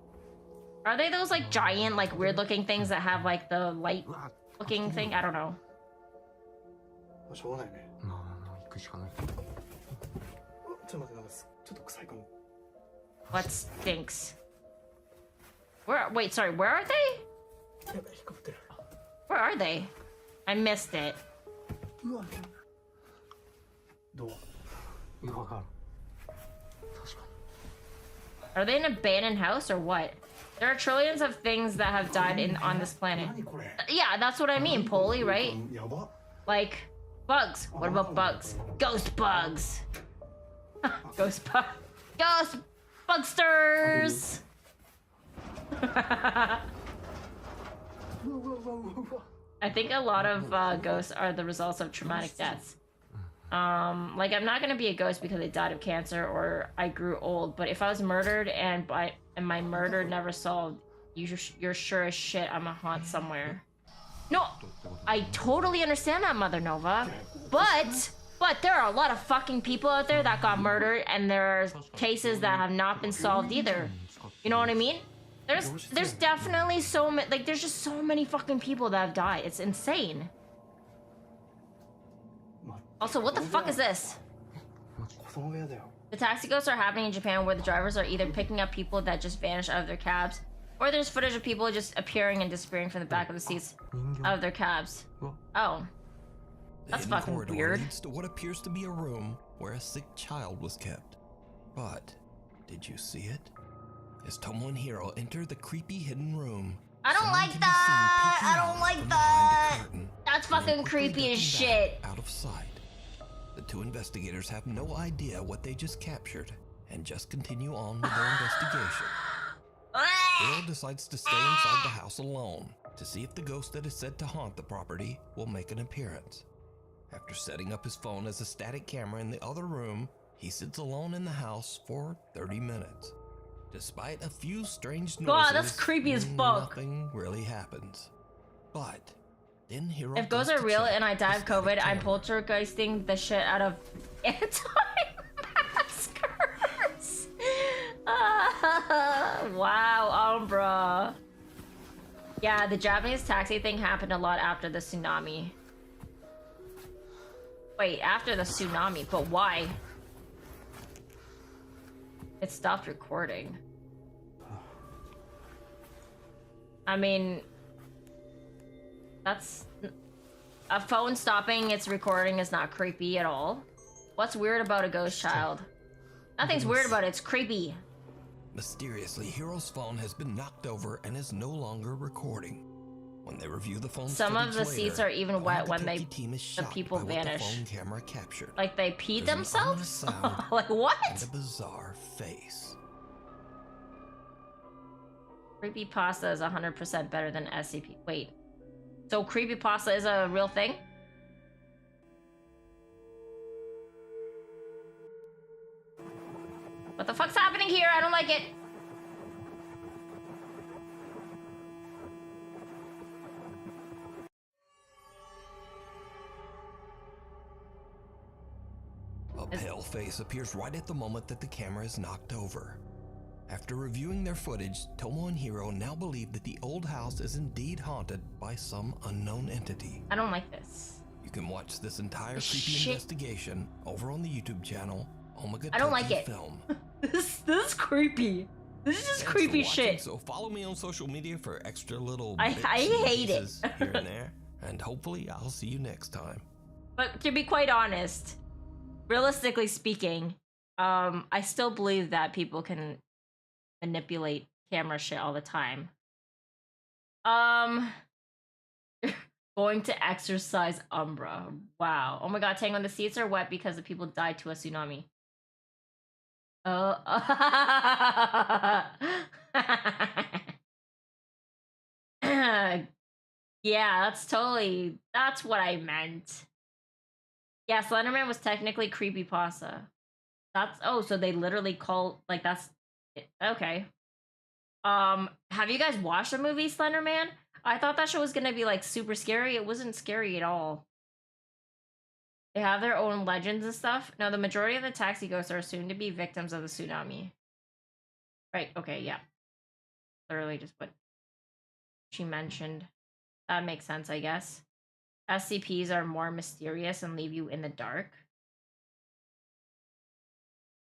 Are they those like giant, like weird looking things that have like the light looking thing? I don't know. しょうがないね。まあ行くしかない。ちょっと待って、なんかちょっと臭いかも。 What stinks? Where? Wait, sorry. Where are they? やばい、引っかかってる。 Where are they? I missed it. うわ。どう？いやわかる。確かに。 Are they in an abandoned house or what? There are trillions of things that have died on this planet. Yeah, that's what I mean, Polly, right? やば。 Like, Bugs. What about bugs? Ghost bugs. Ghost bugsters. I think a lot of ghosts are the results of traumatic deaths. Like, I'm not gonna be a ghost because I died of cancer or I grew old, but if I was murdered and my murder never solved, you're sure as shit I'm a haunt somewhere. No, I totally understand that, Mother Nova, but there are a lot of fucking people out there that got murdered, and there are cases that have not been solved either. You know what I mean? There's definitely so many, like, there's just so many fucking people that have died. It's insane. Also, what the fuck is this? The taxi ghosts are happening in Japan, where the drivers are either picking up people that just vanish out of their cabs, or there's footage of people just appearing and disappearing from the back of the seats of their cabs. Oh. That's fucking weird. Leads to what appears to be a room where a sick child was kept. But, did you see it? As Tomo and Hiro enter the creepy hidden room, I don't like that! I don't like that! That's fucking creepy as shit. Out of sight. The two investigators have no idea what they just captured and just continue on with their investigation. Hiro decides to stay inside the house alone to see if the ghost that is said to haunt the property will make an appearance. After setting up his phone as a static camera in the other room, he sits alone in the house for 30 minutes. Despite a few strange noises, God, that's creepy as fuck. Nothing really happens. But then Hiro if ghosts are real and I die of COVID, I'm poltergeisting the shit out of anti-maskers. Wow, Umbra. Yeah, the Japanese taxi thing happened a lot after the tsunami. Wait, after the tsunami, but why? It stopped recording. I mean, that's... A phone stopping its recording is not creepy at all. What's weird about a ghost child? Nothing's weird about it, it's creepy. Mysteriously, Hiro's phone has been knocked over and is no longer recording. When they review the phone, some of the later, seats are even wet when the people by vanish. What the phone camera captured. Like they peed themselves? Sound like what? And a bizarre face. Creepypasta is 100% better than SCP. Wait. So creepypasta is a real thing? What the fuck's happening here? I don't like it. A pale face appears right at the moment that the camera is knocked over. After reviewing their footage, Tomo and Hiro now believe that the old house is indeed haunted by some unknown entity. I don't like this. You can watch this entire creepy investigation over on the YouTube channel, Omega I don't like it. Film. This is creepy. This is just creepy shit. So follow me on social media for extra little I hate it. here and there, and hopefully I'll see you next time. But to be quite honest, realistically speaking, I still believe that people can manipulate camera shit all the time. Going to exercise Umbra. Wow. Oh my god, Tango, the seats are wet because the people died to a tsunami. Yeah, that's what I meant. Yeah, Slenderman was technically creepypasta. So they literally call, like, that's it. Okay. Have you guys watched the movie Slenderman? I thought that show was gonna be like super scary. It wasn't scary at all. They have their own legends and stuff. Now, the majority of the taxi ghosts are assumed to be victims of the tsunami. Right, okay, yeah. Literally just what she mentioned. That makes sense, I guess. SCPs are more mysterious and leave you in the dark.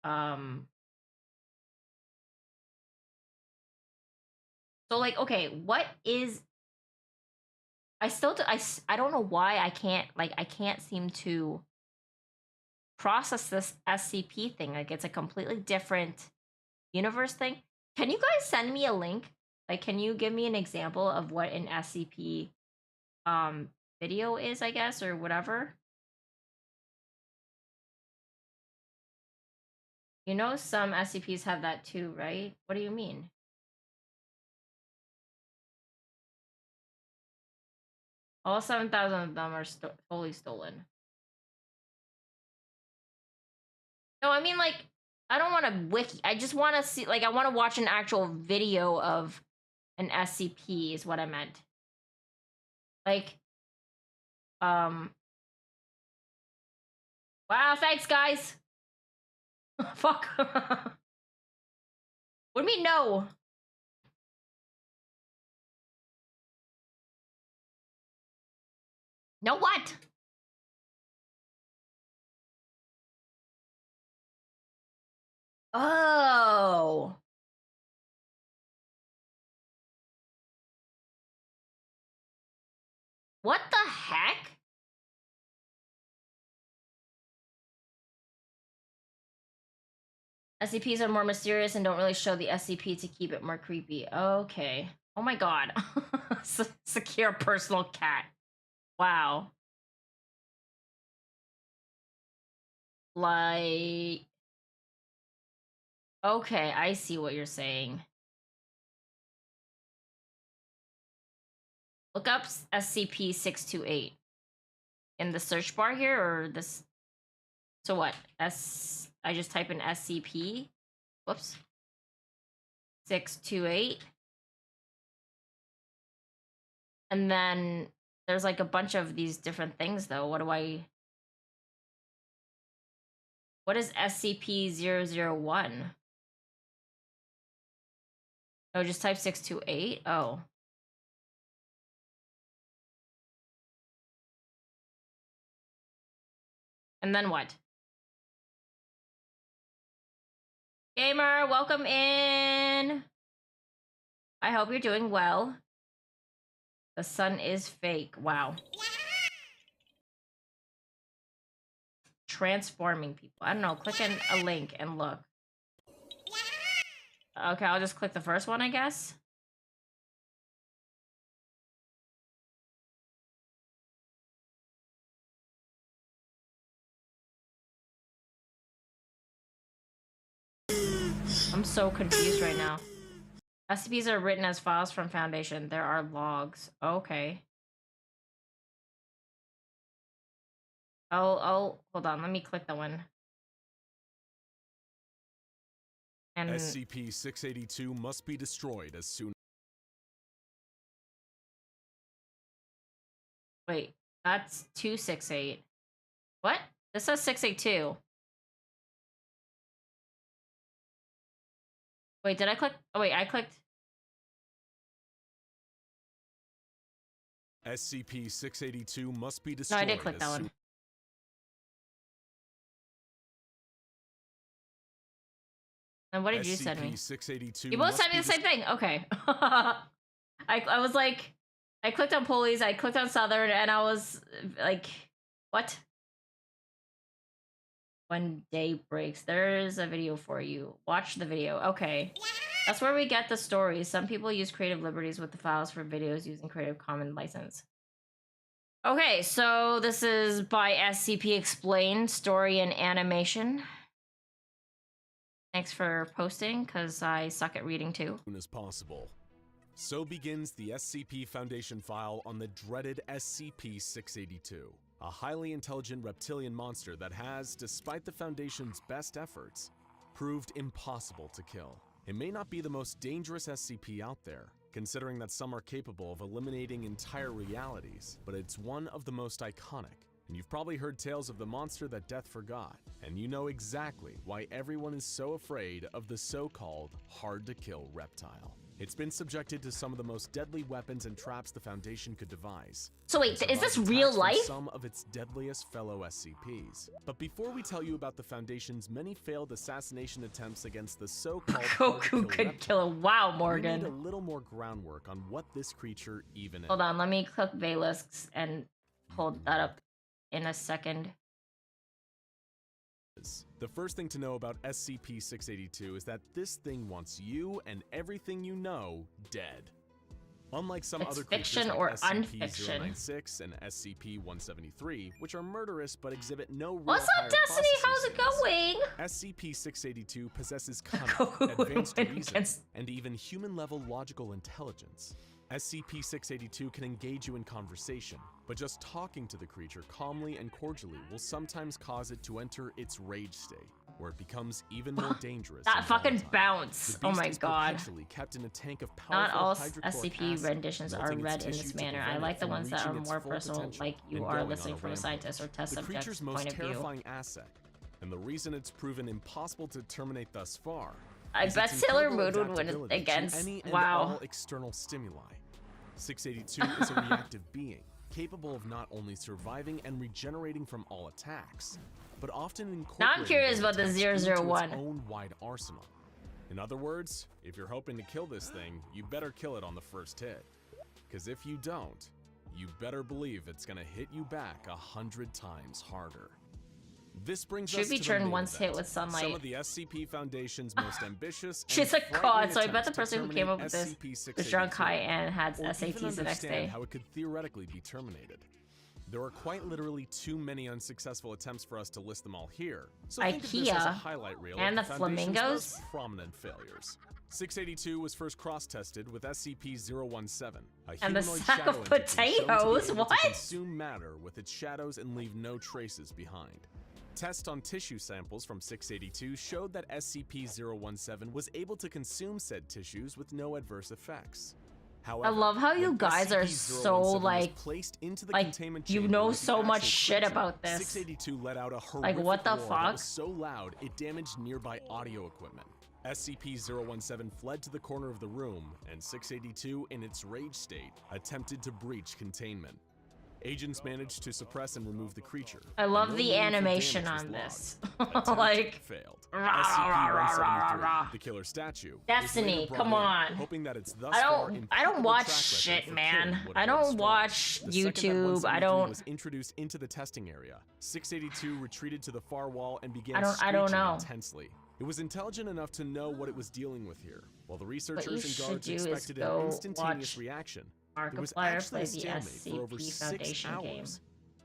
So, like, okay, what is... I don't know why I can't seem to process this SCP thing. Like, it's a completely different universe thing. Can you guys send me a link? Like, can you give me an example of what an SCP video is, I guess, or whatever? You know some SCPs have that too, right? What do you mean? All 7,000 of them are totally stolen. No, I mean, like, I don't want to wiki. I just want to see, like, I want to watch an actual video of an SCP is what I meant. Like, wow, thanks, guys. Fuck. What do you mean, no? No what? Oh. What the heck? SCPs are more mysterious and don't really show the SCP to keep it more creepy. Okay. Oh my god. Secure personal cat. Wow. Like... Okay, I see what you're saying. Look up SCP-628 in the search bar here, or this... So what? I just type in SCP. Whoops. 628. And then there's like a bunch of these different things though. What is SCP-001? Oh, just type 628? Oh. And then what? Gamer, welcome in. I hope you're doing well. The sun is fake. Wow. Transforming people. I don't know. Click on a link and look. Okay, I'll just click the first one, I guess. I'm so confused right now. SCPs are written as files from Foundation. There are logs. Okay. I'll hold on. Let me click the one. And SCP-682 must be destroyed as soon. Wait, that's 268. What? This says 682. Wait, did I click? Oh, wait, I clicked. SCP-682 must be destroyed. No, I did click that one. And what did you send me? You both sent me the same thing. Okay. I was like, I clicked on Police, I clicked on Southern, and I was like, what? When day breaks, there's a video for you. Watch the video. Okay. That's where we get the stories. Some people use creative liberties with the files for videos using Creative Commons license. Okay, so this is by SCP Explained, story and animation. Thanks for posting, because I suck at reading too. As soon as possible. So begins the SCP Foundation file on the dreaded SCP-682, a highly intelligent reptilian monster that has, despite the Foundation's best efforts, proved impossible to kill. It may not be the most dangerous SCP out there, considering that some are capable of eliminating entire realities, but it's one of the most iconic. And you've probably heard tales of the monster that death forgot, and you know exactly why everyone is so afraid of the so-called hard-to-kill reptile. It's been subjected to some of the most deadly weapons and traps the Foundation could devise. So wait, is this real life? Some of its deadliest fellow SCPs. But before we tell you about the Foundation's many failed assassination attempts against the so-called Goku could kill a wow, Morgan. We need a little more groundwork on what this creature even is. Hold on, let me click Valisks and hold that up in a second. The first thing to know about SCP-682 is that this thing wants you and everything you know dead. Unlike some It's other fiction creatures or like unfiction. SCP-096 and SCP-173, which are murderous but exhibit no real What's higher up, Destiny? How's it processing going? SCP-682 possesses cunning, advanced reason, and even human-level logical intelligence. SCP-682 can engage you in conversation, but just talking to the creature calmly and cordially will sometimes cause it to enter its rage state, where it becomes even more dangerous. That and fucking volatile. bounce. The Oh beast my is god. perpetually kept in a tank of Not powerful all hydrochloric SCP acid, renditions are melting its read in tissue this to manner. I prevent like it the from ones that reaching are its more full personal, potential like you and are going listening on a from a rampage. scientist or test The subject's creature's most point of view. terrifying asset, and the reason it's proven impossible to terminate thus far, I is bet its Sailor incredible Moon would win adaptability to against. any and Wow. all external stimuli. 682 is a reactive being, capable of not only surviving and regenerating from all attacks, but often incorporating Now I'm curious those about the attacks into 001. its own wide arsenal. In other words, if you're hoping to kill this thing, you better kill it on the first hit. Because if you don't, you better believe it's gonna hit you back 100 times harder. This brings Should us be to the turned main once hit event, with sunlight. Some of the SCP Foundation's most ambitious She's and a god, frightening so I bet the attempts person to who came up with terminate this was drunk, high, and had or even SATs the next understand day. how it could theoretically be terminated. There are quite literally too many unsuccessful attempts for us to list them all here. So think of this as a IKEA highlight reel and of the Foundation's flamingos? most prominent failures. 682 was first cross-tested with SCP-017, a And the humanoid sack shadow of entity shown to be potatoes? able to What? consume matter with its shadows and leave no traces behind. Tests on tissue samples from 682 showed that SCP-017 was able to consume said tissues with no adverse effects. However, I love how you when guys are SCP-017 so was like, placed into the like containment you chamber know with the so much actual shit creature, about this. 682 let out a horrific Like, what the roar that fuck? was so loud it damaged nearby audio equipment. SCP-017 fled to the corner of the room, and 682, in its rage state, attempted to breach containment. Agents managed to suppress and remove the creature. I love No the meaningful animation damage was on this. logged. Attempt Like, failed. rah, rah, rah, rah, SCP-173, rah. the killer statue, was Destiny, later brought come in, on. hoping that its thus I far don't impeccable watch track record shit, for man. killing would I hold don't strong. watch The second that YouTube. I 173 don't. was introduced into the testing area, 682 retreated to the far wall and began I don't screeching know. intensely. It was intelligent enough to know what it was dealing with here. While the you researchers and should guards do is expected go an instantaneous watch reaction, it was Markiplier actually play a the stalemate for over SCP 6 Foundation hours. game.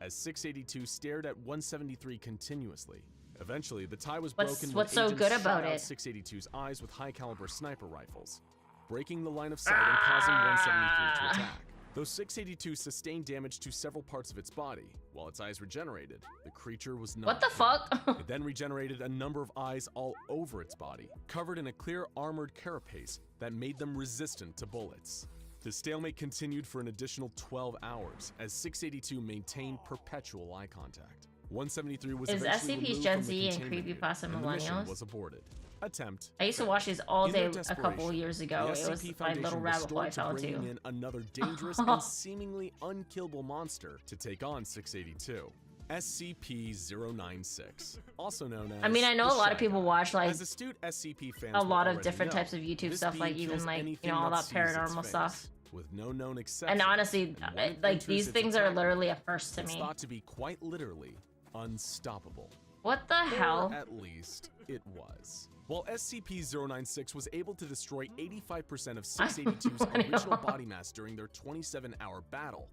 As 682 stared at 173 continuously. Eventually, the tie was What's- broken what's when so agents good shot about out it? 682's eyes with high-caliber sniper rifles, breaking the line of sight and causing 173 to attack. Though 682 sustained damage to several parts of its body, while its eyes regenerated, the creature was not What the killed. fuck? It then regenerated a number of eyes all over its body, covered in a clear armored carapace that made them resistant to bullets. The stalemate continued for an additional 12 hours as 682 maintained perpetual eye contact. 173 was Is eventually SCP's removed Gen from the Z and containment unit, Creepypasta and the mission Millennials? was aborted. Attempt. I used to failed. watch these all In their day a couple desperation, years ago. the It was SCP my little Foundation rabbit hole I restored to fell bringing into. in another dangerous and seemingly unkillable monster to take on 682. SCP-096, also known as I mean, I know the a lot Shy of people Guy. watch like As astute SCP fans a will lot of already different know, types of YouTube this stuff, like being even kills like anything all that sees its paranormal face, stuff. with no known exception. And honestly, and when it like enters these its things are attack literally a first to it's me. thought to be quite literally unstoppable. What the hell? Or at least it was. While SCP-096 was able to destroy 85% of 682's original body mass during their 27-hour battle,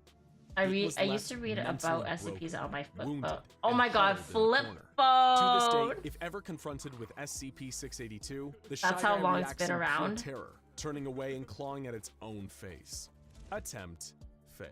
I it was used to left read mentally about SCPs broken, on my flip wounded, phone. Oh and my god, huddled in the flip corner. phone! To this day, if ever confronted with SCP-682, the Shy That's how Guy long it's reacts been in pure around. terror, turning away and clawing at its own face. Attempt failed.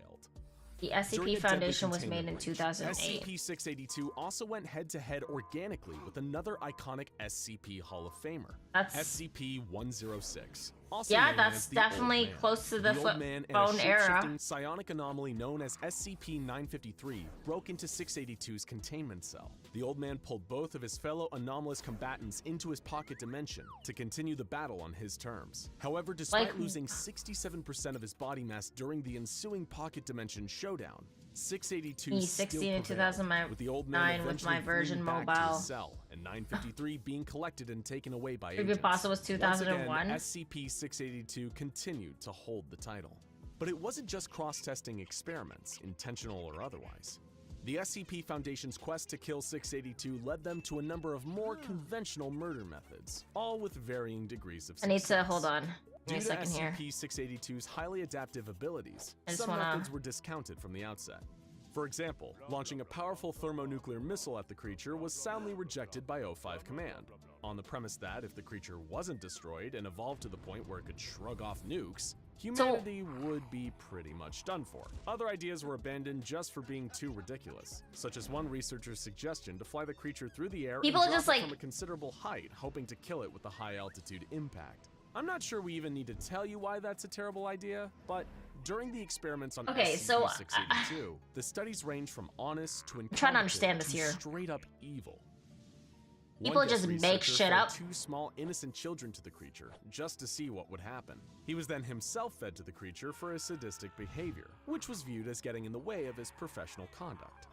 The During SCP a deadly Foundation was made containment in breach, 2008. SCP-682 also went head-to-head organically with another iconic SCP Hall of Famer, That's- SCP-106. Also Yeah, known that's as the Old definitely Man. close to the Old flip Man and phone a era. shape-shifting psionic anomaly known as SCP-953 broke into 682's containment cell. The Old Man pulled both of his fellow anomalous combatants into his pocket dimension to continue the battle on his terms. However, despite Like- losing 67% of his body mass during the ensuing pocket dimension showdown, 682 Me, still 16 in prevailed, 2009 with the Old Man with eventually my version fleeing back to mobile. his cell, and 953 being collected and taken away by Creepypasta agents. was 2001. Once again, SCP-682 continued to hold the title. But it wasn't just cross-testing experiments, intentional or otherwise. The SCP Foundation's quest to kill 682 led them to a number of more conventional murder methods, all with varying degrees of I need success. to hold on. Give me a Due to second here. SCP-682's highly adaptive abilities, I just some wanna- methods were discounted from the outset. For example, launching a powerful thermonuclear missile at the creature was soundly rejected by O5 Command, on the premise that if the creature wasn't destroyed and evolved to the point where it could shrug off nukes, humanity would be pretty much done for. Other ideas were abandoned just for being too ridiculous, such as one researcher's suggestion to fly the creature through the air People and drop just, it like- from a considerable height, hoping to kill it with a high-altitude impact. I'm not sure we even need to tell you why that's a terrible idea, but during the experiments on SCP-682, the studies range from honest to trying to understand this here. straight up evil. People One just guest make researcher shit fed up. 2 small innocent children to the creature just to see what would happen. He was then himself fed to the creature for his sadistic behavior, which was viewed as getting in the way of his professional conduct.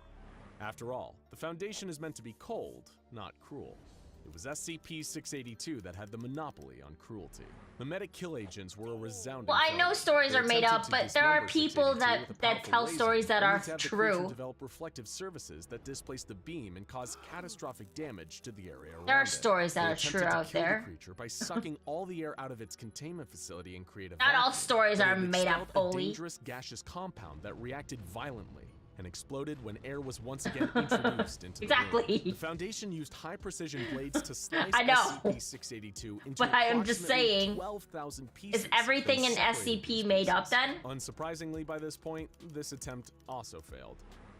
After all, the Foundation is meant to be cold, not cruel. It was SCP-682 that had the monopoly on cruelty. Memetic kill agents were a resounding Well, I know failure. stories They are made up, attempted to but there are dismember people 682 with a that powerful tell laser, stories that only are to have the creature true. develop reflective surfaces that displace the beam and cause catastrophic damage to the area around There are it. stories that They are true attempted to out kill the there. creature by sucking all the air out of its containment facility and create a Not all vacuum. stories But are it made up, expelled a Oli. dangerous gaseous compound that reacted violently and exploded when air was once again introduced into the room. Exactly. The Foundation used high-precision blades to slice I know. SCP-682 into But I am just approximately saying, 12,000 pieces. Is everything then in separated SCP these made up pieces. then? Unsurprisingly, by this point, this attempt also failed.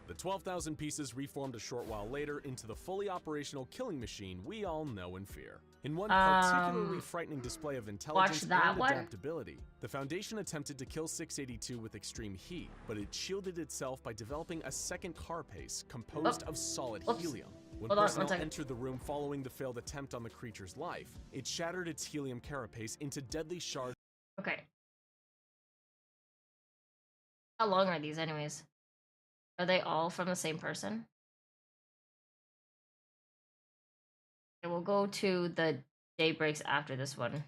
The 12,000 pieces reformed a short while later into the fully operational killing machine we all know and fear. In one particularly frightening display of intelligence that and one? adaptability, the Foundation attempted to kill 682 with extreme heat, but it shielded itself by developing a second carapace composed of solid helium. When Hold on, one personnel second. entered the room following the failed attempt on the creature's life, it shattered its helium carapace into deadly shards. Okay. How long are these anyways? Are they all from the same person? Okay, we'll go to the daybreaks after this one.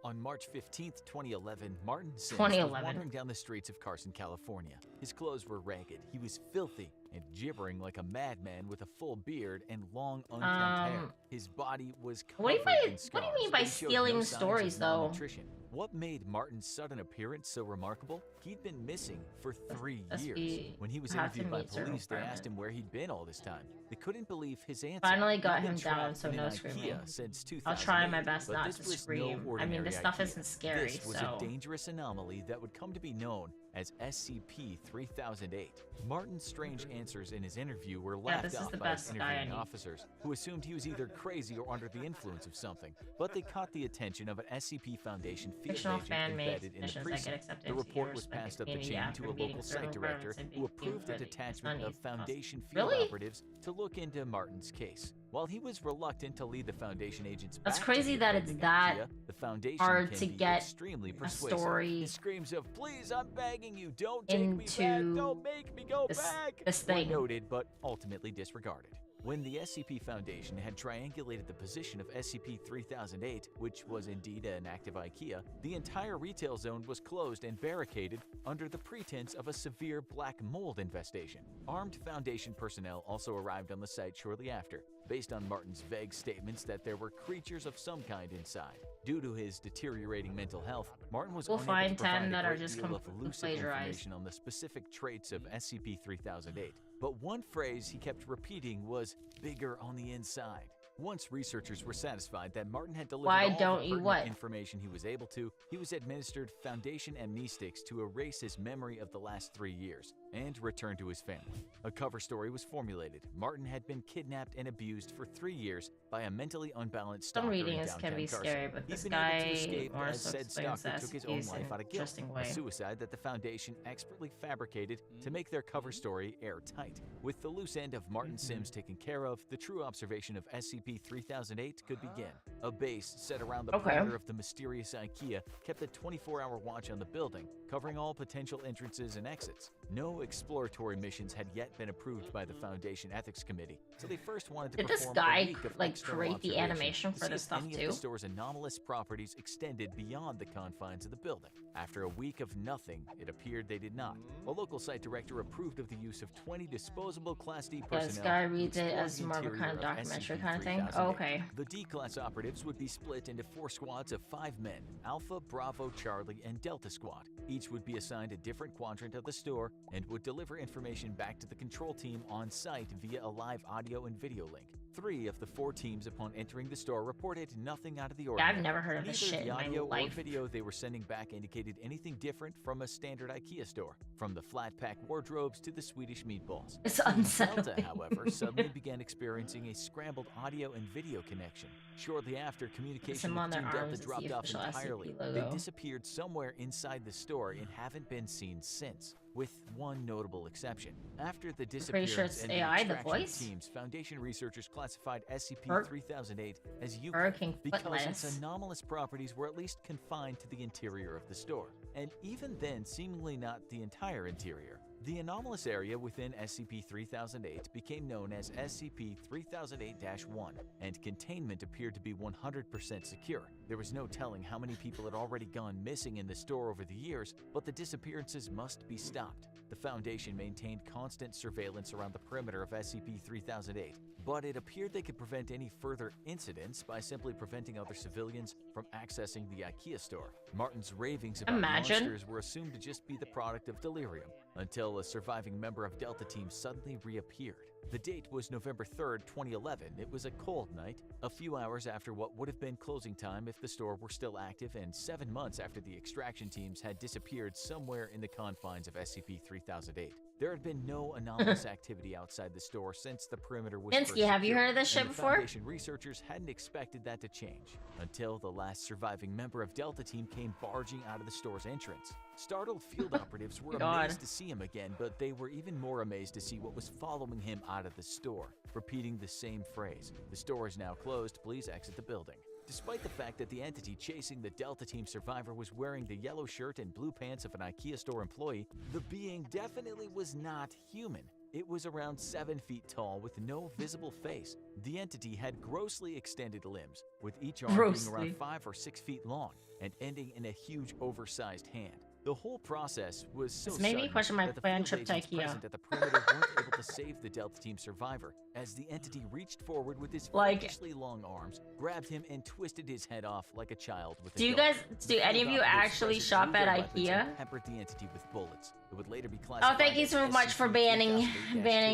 On March 15th, 2011, Martin Sims was 2011. wandering down the streets of Carson, California. His clothes were ragged, he was filthy, and gibbering like a madman with a full beard and long, unkempt hair. His body was covered What do you mean- in what scars, do you mean but by he showed stealing no signs of stories, though? malnutrition. What made Martin's sudden appearance so remarkable? He'd been missing for 3 years. When he was have to interviewed by meet certain police, they asked requirements. him where he'd been all this time. They couldn't believe his answer. Finally He'd got been him down, trapped so in no an screaming. IKEA since I'll try 2008, my best but not this to was no scream. I mean, ordinary this stuff IKEA. isn't scary, This was so. a dangerous anomaly that would come to be known as SCP-3008. Martin's strange answers in his interview were laughed this is off the by his best guy I interviewing need. officers, who assumed he was either crazy or under the influence of something. But they caught the attention of an SCP Foundation field Fictional agent fan-made embedded in the missions that get precinct. accepted The into report your was respective passed up the community chain after to a meeting local certain site director requirements and who being approved a ready. detachment Funny. of Foundation field Really? operatives to look into Martin's case. While he was reluctant to lead the Foundation agents That's back crazy to the that it's abandoned that IKEA, the Foundation hard can to be get extremely a persuasive. story His screams of "Please, I'm begging you, don't take me back, into don't make me go this- back," this were thing. noted but ultimately disregarded. When the SCP Foundation had triangulated the position of SCP-3008, which was indeed an active IKEA, the entire retail zone was closed and barricaded under the pretense of a severe black mold infestation. Armed Foundation personnel also arrived on the site shortly after, based on Martin's vague statements that there were creatures of some kind inside. Due to his deteriorating mental health, Martin was We'll unable find to provide 10 a that are great just deal of completely elusive plagiarized. information on the specific traits of SCP-3008. But one phrase he kept repeating was "bigger on the inside." Once researchers were satisfied that Martin had delivered Why all don't the you pertinent what? information he was able to, he was administered Foundation amnestics to erase his memory of the last 3 years and return to his family. A cover story was formulated. Martin had been kidnapped and abused for 3 years by a mentally unbalanced Some stalker reading in is can downtown be Carson. scary, but He'd this been able guy to escape more as so said explains stalker the took his own SCPs in life an out of guilt, interesting way. a suicide that the Foundation expertly fabricated to make their cover story airtight. With the loose end of Martin Sims taken care of, the true observation of SCP-3008 could begin. A base set around the Okay. perimeter of the mysterious IKEA kept a 24-hour watch on the building, covering all potential entrances and exits. No exploratory missions had yet been approved by the Foundation Ethics Committee, so they first wanted to Did this perform guy a week of like external create the observation animation to for see this if stuff any of too? the store's anomalous properties extended beyond the confines of the building. After a week of nothing, it appeared they did not. A local site director approved of the use of 20 disposable Class D Yeah, personnel. this guy to reads it explore as the more of a interior kind of documentary kind of thing. SCP-3008. Oh, okay. The D-Class operatives would be split into 4 squads of 5 men, Alpha, Bravo, Charlie, and Delta Squad. Each would be assigned a different quadrant of the store and would deliver information back to the control team on site via a live audio and video link. 3 of the 4 teams upon entering the store reported nothing out of the Yeah, ordinary. I've never heard of this Neither shit the in my audio or life. video they were sending back indicated anything different from a standard IKEA store, from the flat pack wardrobes to the Swedish meatballs. It's unsettling. Delta, however, suddenly began experiencing a scrambled audio and video connection. Shortly after, communication Symbol on with their Team Delta arms is the dropped off official entirely. SCP They logo. disappeared somewhere inside the store and haven't been seen since, with one notable exception. After the pretty disappearance sure it's and AI, the extraction of voice? teams, Foundation researchers classified Burger SCP-3008 as Burger King Nuke because footless. its anomalous properties were at least confined to the interior of the store, and even then seemingly not the entire interior. The anomalous area within SCP-3008 became known as SCP-3008-1, and containment appeared to be 100% secure. There was no telling how many people had already gone missing in the store over the years, but the disappearances must be stopped. The Foundation maintained constant surveillance around the perimeter of SCP-3008, but it appeared they could prevent any further incidents by simply preventing other civilians from accessing the IKEA store. Martin's ravings about monsters were assumed to just be the product of delirium, until a surviving member of Delta Team suddenly reappeared. The date was November 3rd, 2011. It was a cold night, a few hours after what would have been closing time if the store were still active, and 7 months after the extraction teams had disappeared somewhere in the confines of SCP-3008. There had been no anomalous activity outside the store since the perimeter was Minsky, have you heard of this shit and the before? Foundation researchers hadn't expected that to change, until the last surviving member of Delta Team came barging out of the store's entrance. Startled field operatives were amazed to see him again, but they were even more amazed to see what was following him out of the store, repeating the same phrase: "The store is now closed, please exit the building." Despite the fact that the entity chasing the Delta Team survivor was wearing the yellow shirt and blue pants of an IKEA store employee, the being definitely was not human. It was around 7 feet tall with no visible face. The entity had grossly extended limbs, with each arm being around 5 or 6 feet long and ending in a huge oversized hand. The whole process was so This made me sudden question my that the plan field trip to agents IKEA. present at the perimeter weren't able to save the Delta Team survivor, as the entity reached forward with his freakishly long arms, grabbed him, and twisted his head off like a child with a Do you dog. guys, do any of you actually shop at IKEA? Peppered the entity with bullets. It would later be Oh, classified thank you so much for banning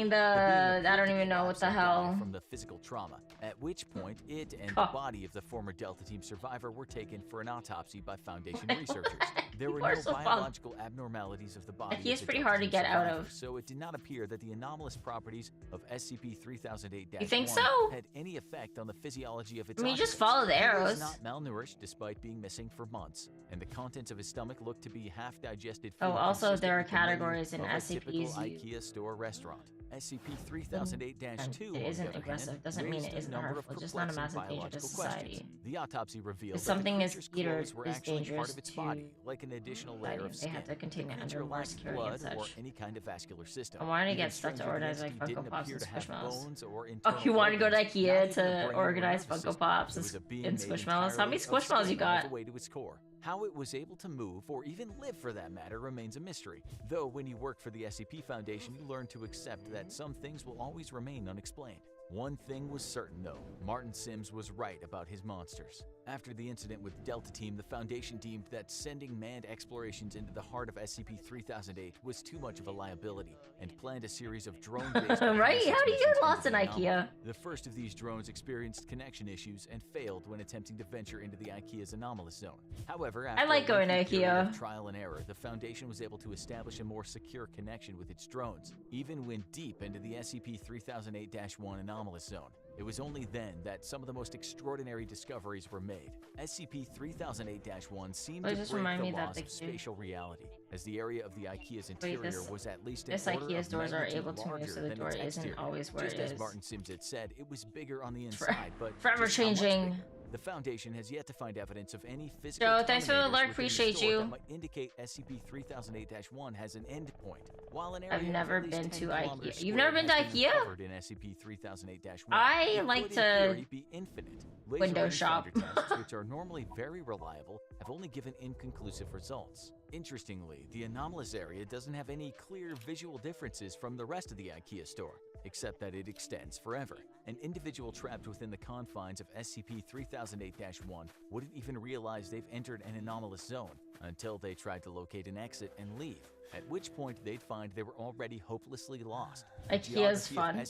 the, I don't even know what the hell. from the physical trauma, at which point it and the body of the former Delta Team survivor were taken for an autopsy by Foundation researchers. There were People are no so fun. biological abnormalities of the body. IKEA's of the pretty Delta hard to Team get out survivor, of. so it did not appear that the anomalous properties of SCP-3008-1 You think so? had any effect on the physiology of its I mean, you just occupants. follow the He arrows. was not malnourished despite being missing for months, and the contents of his stomach looked to be half-digested food. Oh, also there are consistent with the menu categories in of a typical SCPs. IKEA store restaurant. SCP-3008-2 It isn't aggressive. Doesn't mean it isn't harmful. Just not a massive danger to society. The autopsy revealed If that something the is creature's either clothes were is actually part dangerous of its to body, like an additional layer of they skin. have to contain The it creature under more lacked security blood and such. or any kind of vascular system. I wanted to Even get stuff to stranger, the organize like entity Funko didn't Pops appear and to have Squishmallows. bones or Oh, internal you want to go to organs, not IKEA even a to brain or organize nervous Funko system. Pops It was a being and made Squishmallows? How many entirely of Squishmallows you skin all got? the way to its core. How it was able to move, or even live for that matter, remains a mystery. Though when you work for the SCP Foundation, you learn to accept that some things will always remain unexplained. One thing was certain though, Martin Sims was right about his monsters. After the incident with Delta Team, the Foundation deemed that sending manned explorations into the heart of SCP-3008 was too much of a liability, and planned a series of drone-based Right? How do you get lost in into the IKEA? anomaly. The first of these drones experienced connection issues and failed when attempting to venture into the IKEA's anomalous zone. However, after like a going to lengthy period IKEA. of trial and error, the Foundation was able to establish a more secure connection with its drones, even when deep into the SCP-3008-1 anomalous zone. It was only then that some of the most extraordinary discoveries were made. SCP-3008-1 seemed Wait, to just break remind the me that laws the of kid- spatial reality, as the area of the IKEA's Wait, interior this- was at least an this order IKEA's of doors are magnitude able to move, larger so the than door its isn't exterior. always where Just it as is. Martin Sims had said, it was bigger on the inside, but Forever just how much changing bigger? The Foundation has yet to find evidence of any physical Joe, thanks for the terminators alert. within the Appreciate store you. that might indicate SCP-3008-1 has an end point. While an area I've never of at least been 10 to kilometers IKEA. You've never been to squared has IKEA? covered in SCP-3008-1, I it like could, in to theory, be infinite. window Laser shop. rangefinder tests, which are normally very reliable, have only given inconclusive results. Interestingly, the anomalous area doesn't have any clear visual differences from the rest of the IKEA store, except that it extends forever. An individual trapped within the confines of SCP-3008-1 wouldn't even realize they've entered an anomalous zone until they tried to locate an exit and leave, at which point they'd find they were already hopelessly lost. The IKEA's geography fun. of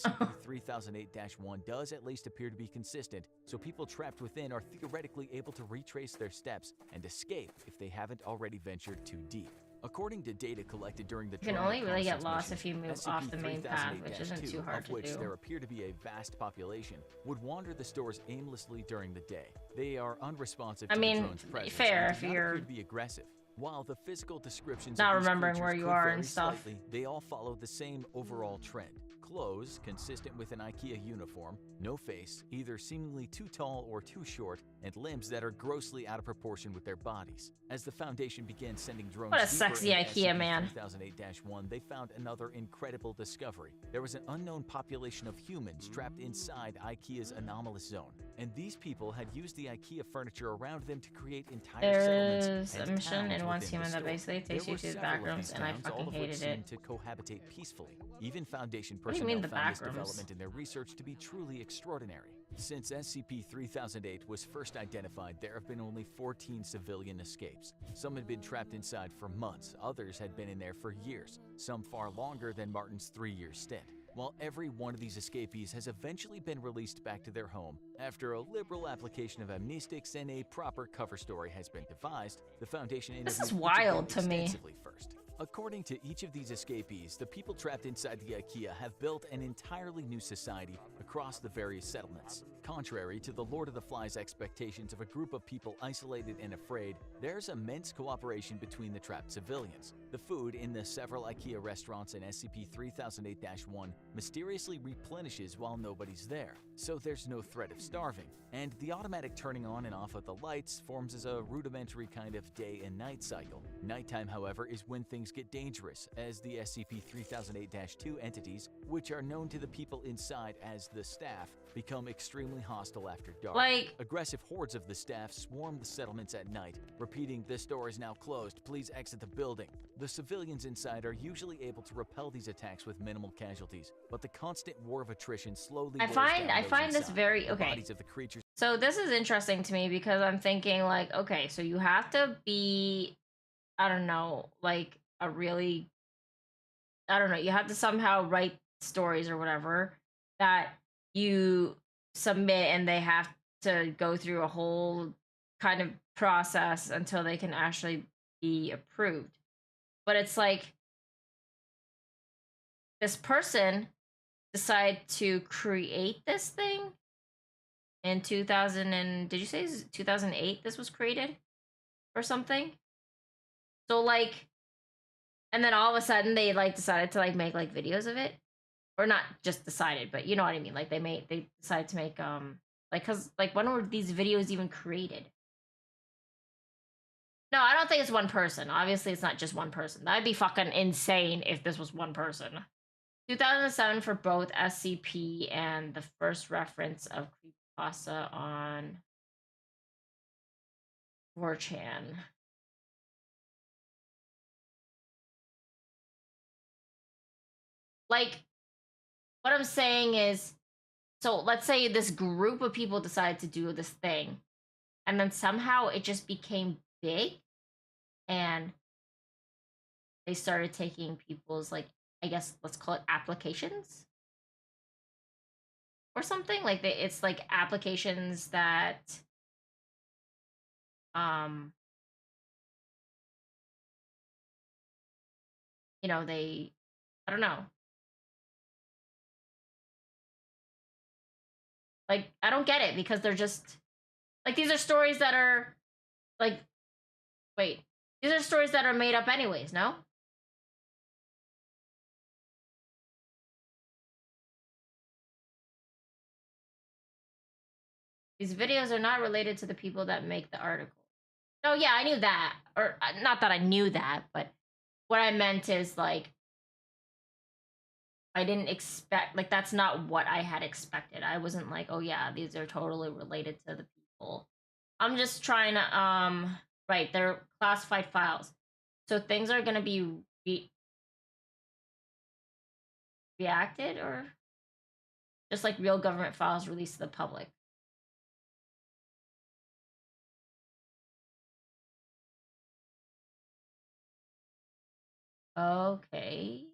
SCP-3008-1 does at least appear to be consistent, so people trapped within are theoretically able to retrace their steps and escape if they haven't already ventured too deep. According to data collected during the You can drone only really get reconnaissance lost mission, if you move off the main path, which isn't SCP-3008-2, too hard of to which do. there appear to be a vast population, would wander the stores aimlessly during the day. They are unresponsive to I mean, the drone's presence fair and if do not you're appear to be aggressive. While the physical descriptions not of these remembering where creatures you could are vary and stuff. slightly, they all follow the same overall trend. Clothes consistent with an IKEA uniform, no face, either seemingly too tall or too short, and limbs that are grossly out of proportion with their bodies. As the Foundation began sending drones What a deeper sexy into IKEA man. SCP-3008-1, they found another incredible discovery. There was an unknown population of humans trapped inside IKEA's anomalous zone, and these people had used the IKEA furniture around them to create entire There's settlements a and mission towns in one within human the that store. basically takes There you were to the several back of rooms, these and I towns, fucking all of which hated it. seemed to cohabitate peacefully. Even Foundation What do you personnel mean the found this back rooms? development in their research to be truly extraordinary. Since SCP-3008 was first identified, there have been only 14 civilian escapes. Some had been trapped inside for months, others had been in there for years, some far longer than Martin's 3-year stint. While every one of these escapees has eventually been released back to their home, after a liberal application of amnestics and a proper cover story has been devised, the Foundation This interviewed is each of wild them to me. extensively first. According to each of these escapees, the people trapped inside the IKEA have built an entirely new society across the various settlements. Contrary to the Lord of the Flies expectations of a group of people isolated and afraid, there's immense cooperation between the trapped civilians. The food in the several IKEA restaurants in SCP-3008-1 mysteriously replenishes while nobody's there, so there's no threat of starving. And the automatic turning on and off of the lights forms as a rudimentary kind of day and night cycle. Nighttime, however, is when things get dangerous, as the SCP-3008-2 entities, which are known to the people inside as the staff, become extremely hostile after dark. Like- aggressive hordes of the staff swarm the settlements at night, repeating, "This door is now closed, please exit the building." The civilians inside are usually able to repel these attacks with minimal casualties, but the constant war of attrition slowly I wears find down those this inside. very The okay. bodies of the creatures So this is interesting to me because I'm thinking like, okay, so you have to be, I don't know, like a really, I don't know, you have to somehow write stories or whatever that you submit and they have to go through a whole kind of process until they can actually be approved. But it's like this person decided to create this thing in 2000 and did you say 2008 this was created or something? So like, and then all of a sudden they like decided to like make like videos of it, or not just decided, but you know what I mean, like they decided to make like, cuz like when were these videos even created? No, I don't think it's one person. Obviously it's not just one person. That'd be fucking insane if this was one person. 2007 for both SCP and the first reference of creepypasta on 4chan. Like, what I'm saying is, so let's say this group of people decided to do this thing, and then somehow it just became big, and they started taking people's, like, I guess let's call it applications or something. Like it's like applications that you know, they, I don't know. Like, I don't get it because they're just like, these are stories that are like, wait, these are stories that are made up anyways, no? These videos are not related to the people that make the article. Oh yeah, I knew that. Or not that I knew that, but what I meant is like I didn't expect, like that's not what I had expected. I wasn't like, oh yeah, these are totally related to the people. I'm just trying to right, they're classified files. So things are going to be reacted or just like real government files released to the public. Okay.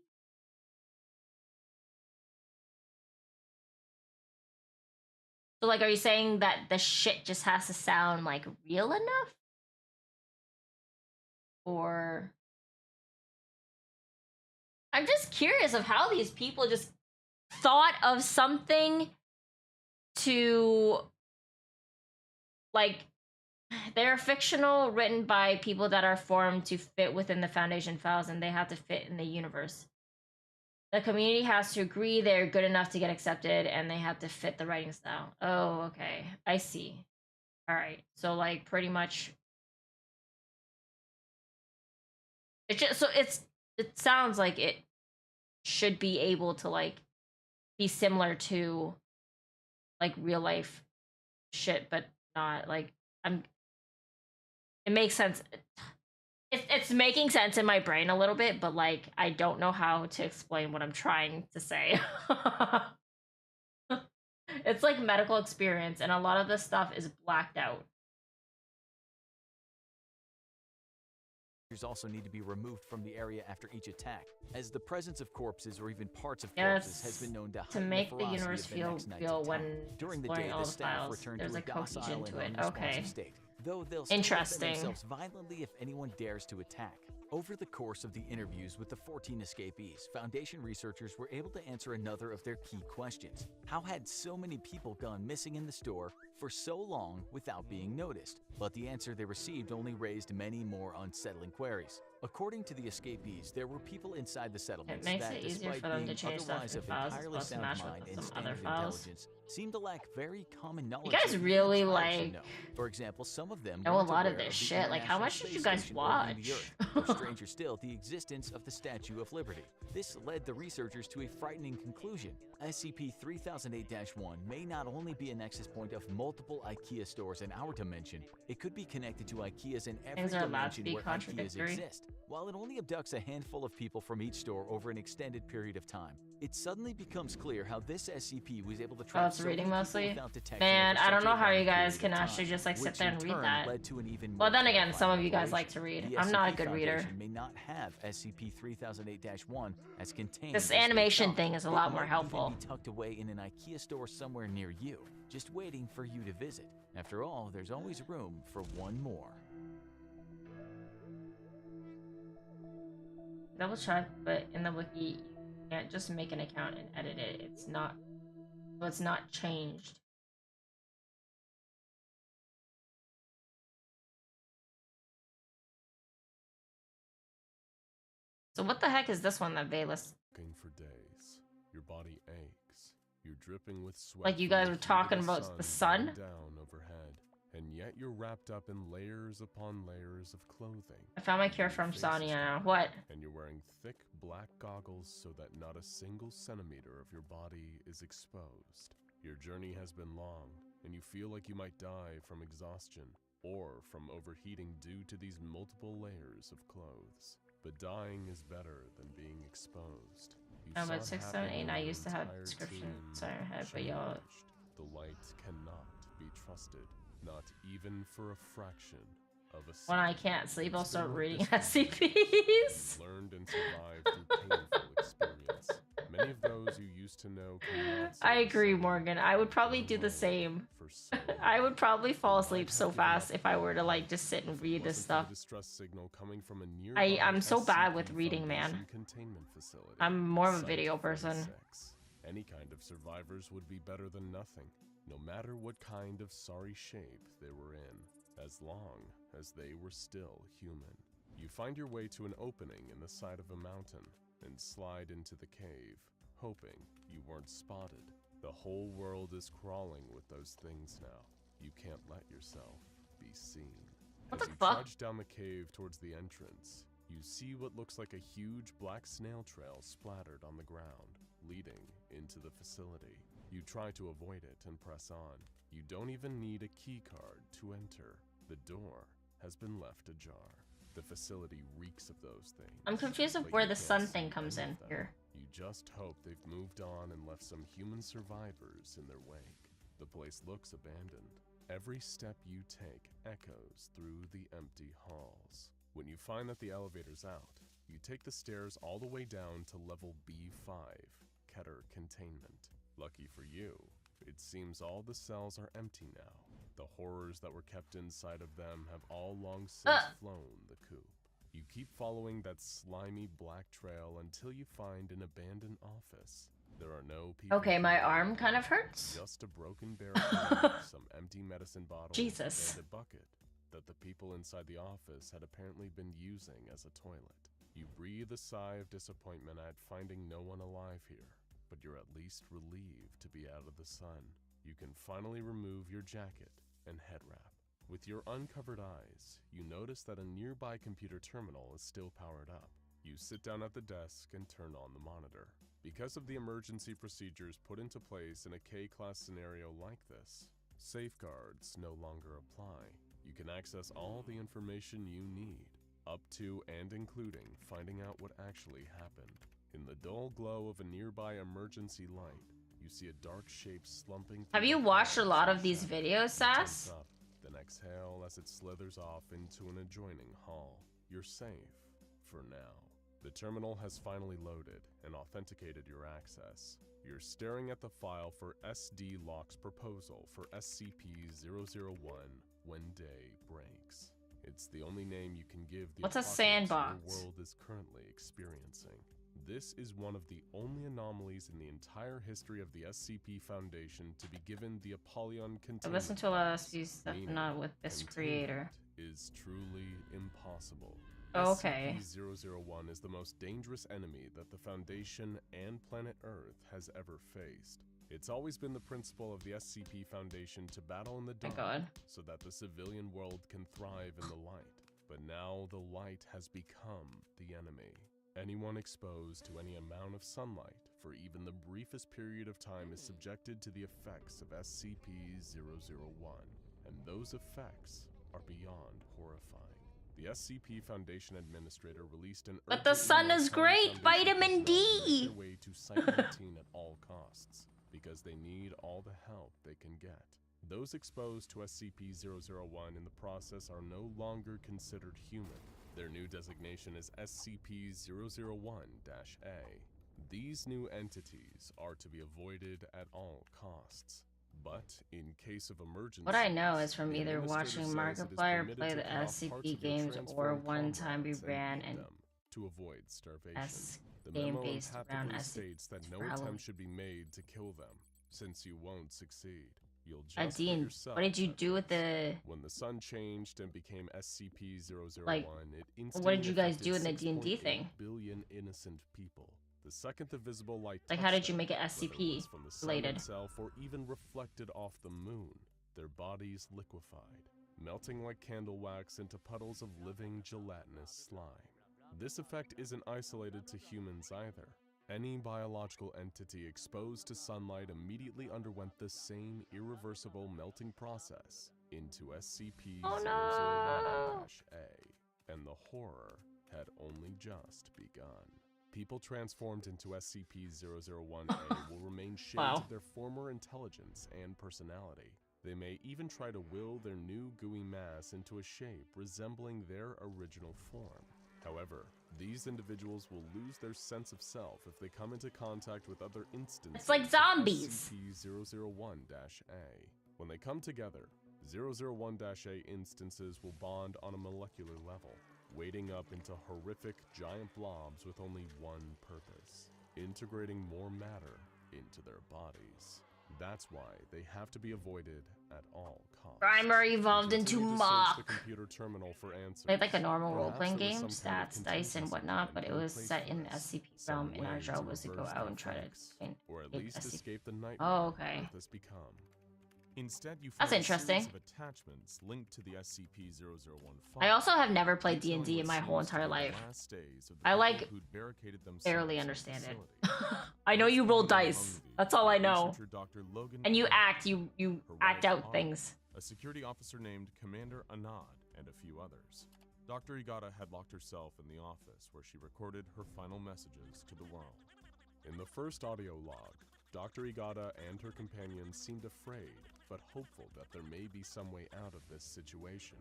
So like, are you saying that the shit just has to sound like real enough? Or I'm just curious of how these people just thought of something to like, they're fictional, written by people that are formed to fit within the Foundation files, and they have to fit in the universe. The community has to agree they're good enough to get accepted, and they have to fit the writing style. Oh, okay. I see. All right. So, like, pretty much... It sounds like it should be able to, like, be similar to, like, real life shit, but not, like, it makes sense. It's making sense in my brain a little bit, but like I don't know how to explain what I'm trying to say. It's like medical experience, and a lot of the stuff is blacked out. Also need to be removed from the area after each attack, as the presence of corpses or even parts of corpses has been known to make the universe feel real when during the exploring day. all The the staff files. return There's to a a docile cohesion and to it. unresponsive Okay. state, though they'll still Interesting. defend themselves violently if anyone dares to attack. Over the course of the interviews with the 14 escapees, Foundation researchers were able to answer another of their key questions. How had so many people gone missing in the store for so long without being noticed? But the answer they received only raised many more unsettling queries. According to the escapees, there were people inside the settlements It makes that, it easier despite for them being to change stuff otherwise in of files as entirely opposed to sound match mind with and some other standard files. intelligence, seemed to lack very common knowledge. guys that really, even a child like, should know. For example, some of them know a weren't lot of aware this the shit. Like, how International much did Space you guys Station orbiting the watch? Earth, or stranger still, the existence of the Statue of Liberty. This led the researchers to a frightening conclusion. SCP-3008-1 may not only be a nexus point of multiple IKEA stores in our dimension, it could be connected to IKEAs in every Things are allowed to dimension be where IKEAs contradictory. exist. While it only abducts a handful of people from each store over an extended period of time, it suddenly becomes clear how this SCP was able to Oh, trap it's so reading many mostly? people without detection Man, over I don't such know a how long you guys period can of actually time, just like sit which there in and read turn that. led to an even Well, more then again, some of you terrifying guys like to read. revelation. I'm not a The good SCP reader. Foundation may not have SCP-3008-1 as contained This as they animation thought. thing is a It lot more might helpful. even be tucked away in an IKEA store somewhere near you, just waiting for you to visit. After all, there's always room for one more. Double check, but in the wiki, you can't just make an account and edit it. It's not changed. So what the heck is this one that Bayless? Working for days. Your body aches. You're dripping with sweat. Like you from guys the were heat of talking about the sun? bearing down overhead, and yet you're wrapped up in layers upon layers of clothing. I found my cure for insomnia now. What? And you're wearing thick black goggles so that not a single centimeter of your body is exposed. Your journey has been long, and you feel like you might die from exhaustion or from overheating due to these multiple layers of clothes. But dying is better than being exposed. You No, but saw 6, 7, 8, 9 happening used to have entire description team inside our head, but y'all. changed. The light cannot be trusted, not even for a fraction of a When I second. can't sleep, I'll It's start been reading what this SCPs. you've learned and survived through painful experience. Many of those you used to know cannot I say agree, the Morgan. I would probably do the same. I would probably fall asleep so fast if I were to like just sit and read this stuff. distress signal coming from a nearby I'm so bad with SCP reading, man. Foundation containment facility. I'm more of a Site video person. 46. Any kind of survivors would be better than nothing, no matter what kind of sorry shape they were in, as long as they were still human. You find your way to an opening in the side of a mountain and slide into the cave, hoping you weren't spotted. The whole world is crawling with those things now. You can't let yourself be seen. What As the you fuck? trudge down the cave towards the entrance, you see what looks like a huge black snail trail splattered on the ground, leading into the facility. You try to avoid it and press on. You don't even need a key card to enter. The door has been left ajar. The facility reeks of those things. I'm confused of but where you the can't sun see thing comes any in of them. here. You just hope they've moved on and left some human survivors in their wake. The place looks abandoned. Every step you take echoes through the empty halls. When you find that the elevator's out, you take the stairs all the way down to level B5, Keter Containment. Lucky for you, it seems all the cells are empty now. The horrors that were kept inside of them have all long since flown the coop. You keep following that slimy black trail until you find an abandoned office. There are no people. Okay, my arm kind of hurts. Just a broken barricade, some empty medicine bottles, Jesus. and a bucket that the people inside the office had apparently been using as a toilet. You breathe a sigh of disappointment at finding no one alive here, but you're at least relieved to be out of the sun. You can finally remove your jacket and head wrap. With your uncovered eyes, you notice that a nearby computer terminal is still powered up. You sit down at the desk and turn on the monitor. Because of the emergency procedures put into place in a K-class scenario like this, safeguards no longer apply. You can access all the information you need, up to and including finding out what actually happened. In the dull glow of a nearby emergency light, you see a dark shape slumping. Have you watched a lot of these videos, Sass? Up, then exhale as it slithers off into an adjoining hall. You're safe, for now. The terminal has finally loaded and authenticated your access. You're staring at the file for SD Lock's proposal for SCP-001 When Day Breaks. It's the only name you can give the What's a apocalypse sandbox? your world is currently experiencing. This is one of the only anomalies in the entire history of the SCP Foundation to be given the Apollyon I containment. listened to a lot of these stuff, meaning not with this creator. is truly impossible. Okay. SCP-001 is the most dangerous enemy that the Foundation and planet Earth has ever faced. It's always been the principle of the SCP Foundation to battle in the Thank dark God. so that the civilian world can thrive in the light. But now the light has become the enemy. Anyone exposed to any amount of sunlight for even the briefest period of time is subjected to the effects of SCP-001, and those effects are beyond horrifying. The SCP Foundation Administrator released an But the sun is great! Vitamin D! their way to Site-19 at all costs, because they need all the help they can get. Those exposed to SCP-001 in the process are no longer considered human. Their new designation is SCP-001-A. These new entities are to be avoided at all costs. But in case of emergency, What I know is from either watching Markiplier play the SCP games or one time we ran an to avoid starvation. The game memo based around empathically SCP states that no for Halloween. attempt should be made to kill them, since you won't succeed. You'll A just Dean, put yourself what did you at do with the... When the sun changed and became SCP-001, Like, it what instantly did you guys affected do in the D&D 6.8 thing? billion innocent people. The second the visible light Like, how touched did you them, make it whether SCP was from the sun related? itself or even reflected off the moon, their bodies liquefied, melting like candle wax into puddles of living gelatinous slime. This effect isn't isolated to humans either. Any biological entity exposed to sunlight immediately underwent the same irreversible melting process into SCP-001-A, and the horror had only just begun. People transformed into SCP-001-A will remain shades of their former intelligence and personality. They may even try to will their new gooey mass into a shape resembling their original form. However, these individuals will lose their sense of self if they come into contact with other instances. It's like zombies! SCP-001-A. When they come together, 001-A instances will bond on a molecular level, wading up into horrific giant blobs with only one purpose: integrating more matter into their bodies. That's why they have to be avoided at all costs. Grimer evolved into Continue to search Mock. the computer terminal for answers. Played like a normal Perhaps role-playing there was game, some kind of stats, dice, and whatnot, but it was place set for in this, SCP some realm, and our way job was to go reverse out the and try to effects, find or at escape least SCP. escape the nightmare Oh, okay. Earth has become. Instead, you That's find a interesting. series of attachments linked to the SCP-001 file. I also have never played D&D in my whole entire life. I like barely understand it. I know you roll dice. That's all I know. And you act. You act out things. A security officer named Commander Anad, and a few others. Dr. Igata had locked herself in the office where she recorded her final messages to the world. In the first audio log, Dr. Igata and her companions seemed afraid, but hopeful that there may be some way out of this situation.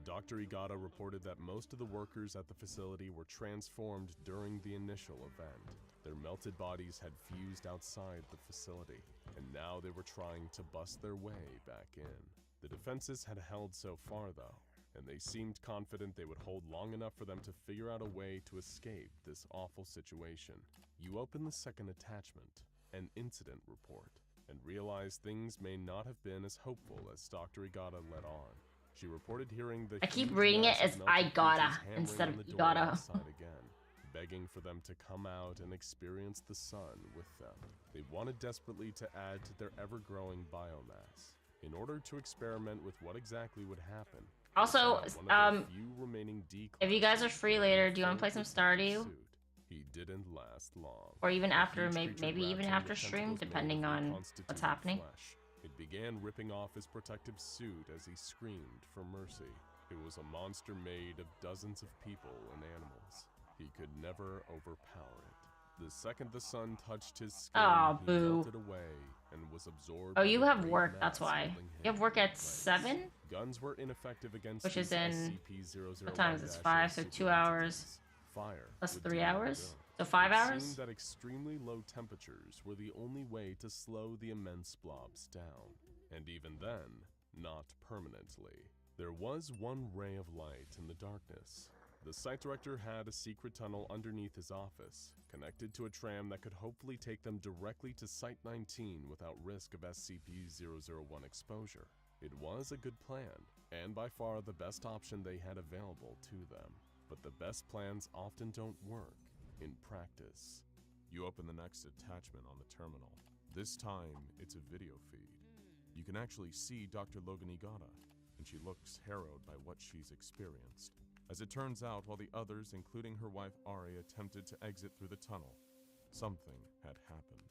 Dr. Igata reported that most of the workers at the facility were transformed during the initial event. Their melted bodies had fused outside the facility, and now they were trying to bust their way back in. The defenses had held so far, though, and they seemed confident they would hold long enough for them to figure out a way to escape this awful situation. You open the second attachment, an incident report, and realize things may not have been as hopeful as Dr. Igata let on. She reported hearing the I keep reading it as I gotta instead of Igata. Again, begging for them to come out and experience the sun with them. They wanted desperately to add to their ever-growing biomass. In order to experiment with what exactly would happen. Also, if you guys are free later, do you want to play some Stardew? He didn't last long. Or even after, maybe even after stream, depending on what's happening. It began ripping off his protective suit as he screamed for mercy. It was a monster made of dozens of people and animals. He could never overpower it. The second the sun touched his skin, he melted away and was absorbed. Oh, you have work, that's why. You have work at 7? Guns were ineffective against which is in, SCP-001 what time is this? 5, so 2 hours. Fire plus 3 hours? So 5 hours? It seemed that extremely low temperatures were the only way to slow the immense blobs down. And even then, not permanently. There was one ray of light in the darkness. The site director had a secret tunnel underneath his office, connected to a tram that could hopefully take them directly to Site-19 without risk of SCP-001 exposure. It was a good plan, and by far the best option they had available to them. But the best plans often don't work in practice. You open the next attachment on the terminal. This time, it's a video feed. You can actually see Dr. Logan Igata, and she looks harrowed by what she's experienced. As it turns out, while the others, including her wife Ari, attempted to exit through the tunnel, something had happened.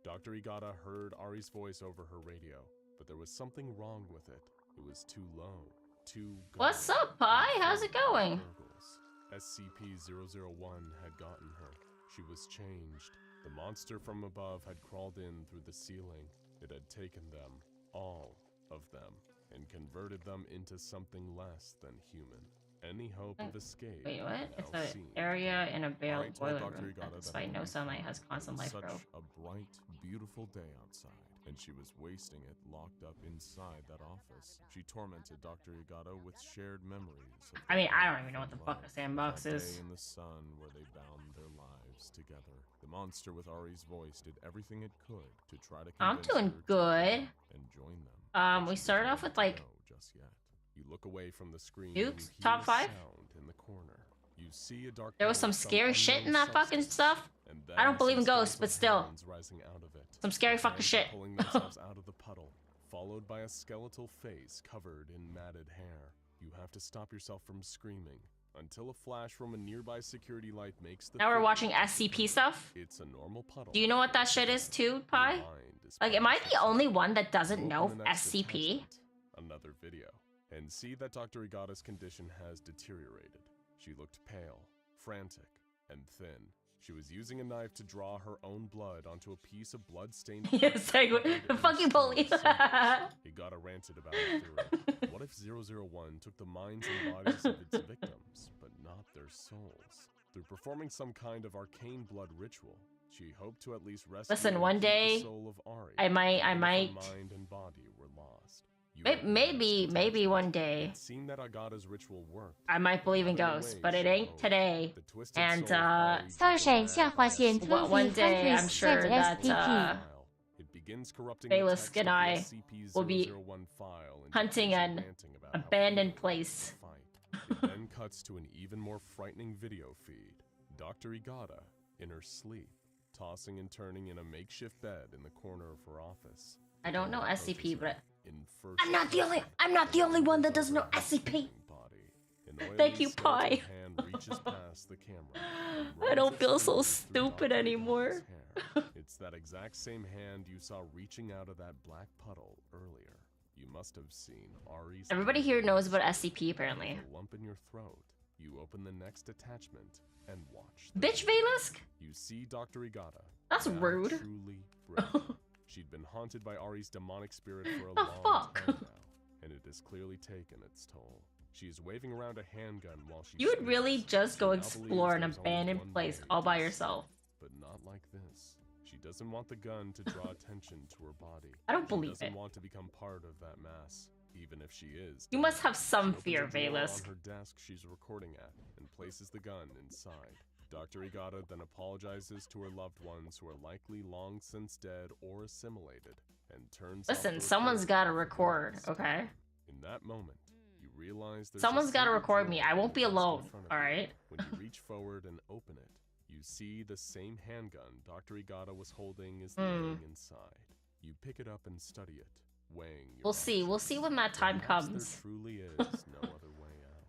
Dr. Igata heard Ari's voice over her radio, but there was something wrong with it. It was too low, too What's up, Pi? How's it going? SCP-001 had gotten her. She was changed. The monster from above had crawled in through the ceiling. It had taken them, all of them, and converted them into something less than human. Any hope of escape. Wait, what? It's an area in a boiler room. Despite no sunlight, has constant life growth. A bright, beautiful day outside, and she was wasting it locked up inside that office. She tormented Dr. Igata with shared memories. I mean, I don't even know what the fuck a sandbox is. Day in the sun where they bound their lives together. The monster with Ari's voice did everything it could to try to I'm doing good. And join them. We started off with like just yet. You look away from the screen. Nuke's top 5? In the corner. You see a dark there was some scary shit in that fucking stuff. I don't believe in ghosts, but still. Some scary fucking shit. Pulling themselves out of the puddle, followed by a skeletal face covered in matted hair. You have to stop yourself from screaming until a flash from a nearby security light makes the. Now we're watching SCP stuff. It's a normal puddle. Do you know what that shit is too, Pi? Like, am I the only one that doesn't know SCP? Another video. And see that Dr. Igata's condition has deteriorated. She looked pale, frantic, and thin. She was using a knife to draw her own blood onto a piece of blood-stained. Yes, the fucking police. Igata ranted about it theory. What if 001 took the minds and bodies of its victims, but not their souls? Through performing some kind of arcane blood ritual, she hoped to at least rescue one day, the soul of Ari. I might. Mind and body were lost. Maybe one day. It seemed that Agata's ritual worked. I might believe in ghosts, but it ain't today. And one day I'm sure that Bailisk and I will be hunting an abandoned place. It then cuts to an even more frightening video feed. Dr. Igata, in her sleep, tossing and turning in a makeshift bed in the corner of her office. I don't know SCP, but In first I'm not the only one that doesn't know SCP. Thank you, Pi. Past the camera, I don't feel so stupid anymore. It's that exact same hand you saw reaching out of that black puddle earlier. You must have seen Ari's. Everybody here knows about SCP apparently. A lump in your throat. You open the next attachment and watch. Bitch, Velisk? You see Dr. Igata. That's rude. Truly brave. She'd been haunted by Ari's demonic spirit for a long time now, and it has clearly taken its toll. She is waving around a handgun while she. You would really just go explore an abandoned place all by yourself. But not like this. She doesn't want the gun to draw attention to her body. I don't believe She doesn't it. want to become part of that mass, even if she is. You must have some She fear, opens a drawer Velisk. on her desk she's recording at and places the gun inside. Dr. Igata then apologizes to her loved ones who are likely long since dead or assimilated and turns. Listen, someone's gotta record, okay? In that moment, you realize there's Someone's gotta record me. I won't be alone, alright? When you reach forward and open it, you see the same handgun Dr. Igata was holding is laying inside. You pick it up and study it, weighing your We'll see when that time Perhaps comes. There truly is no other way out.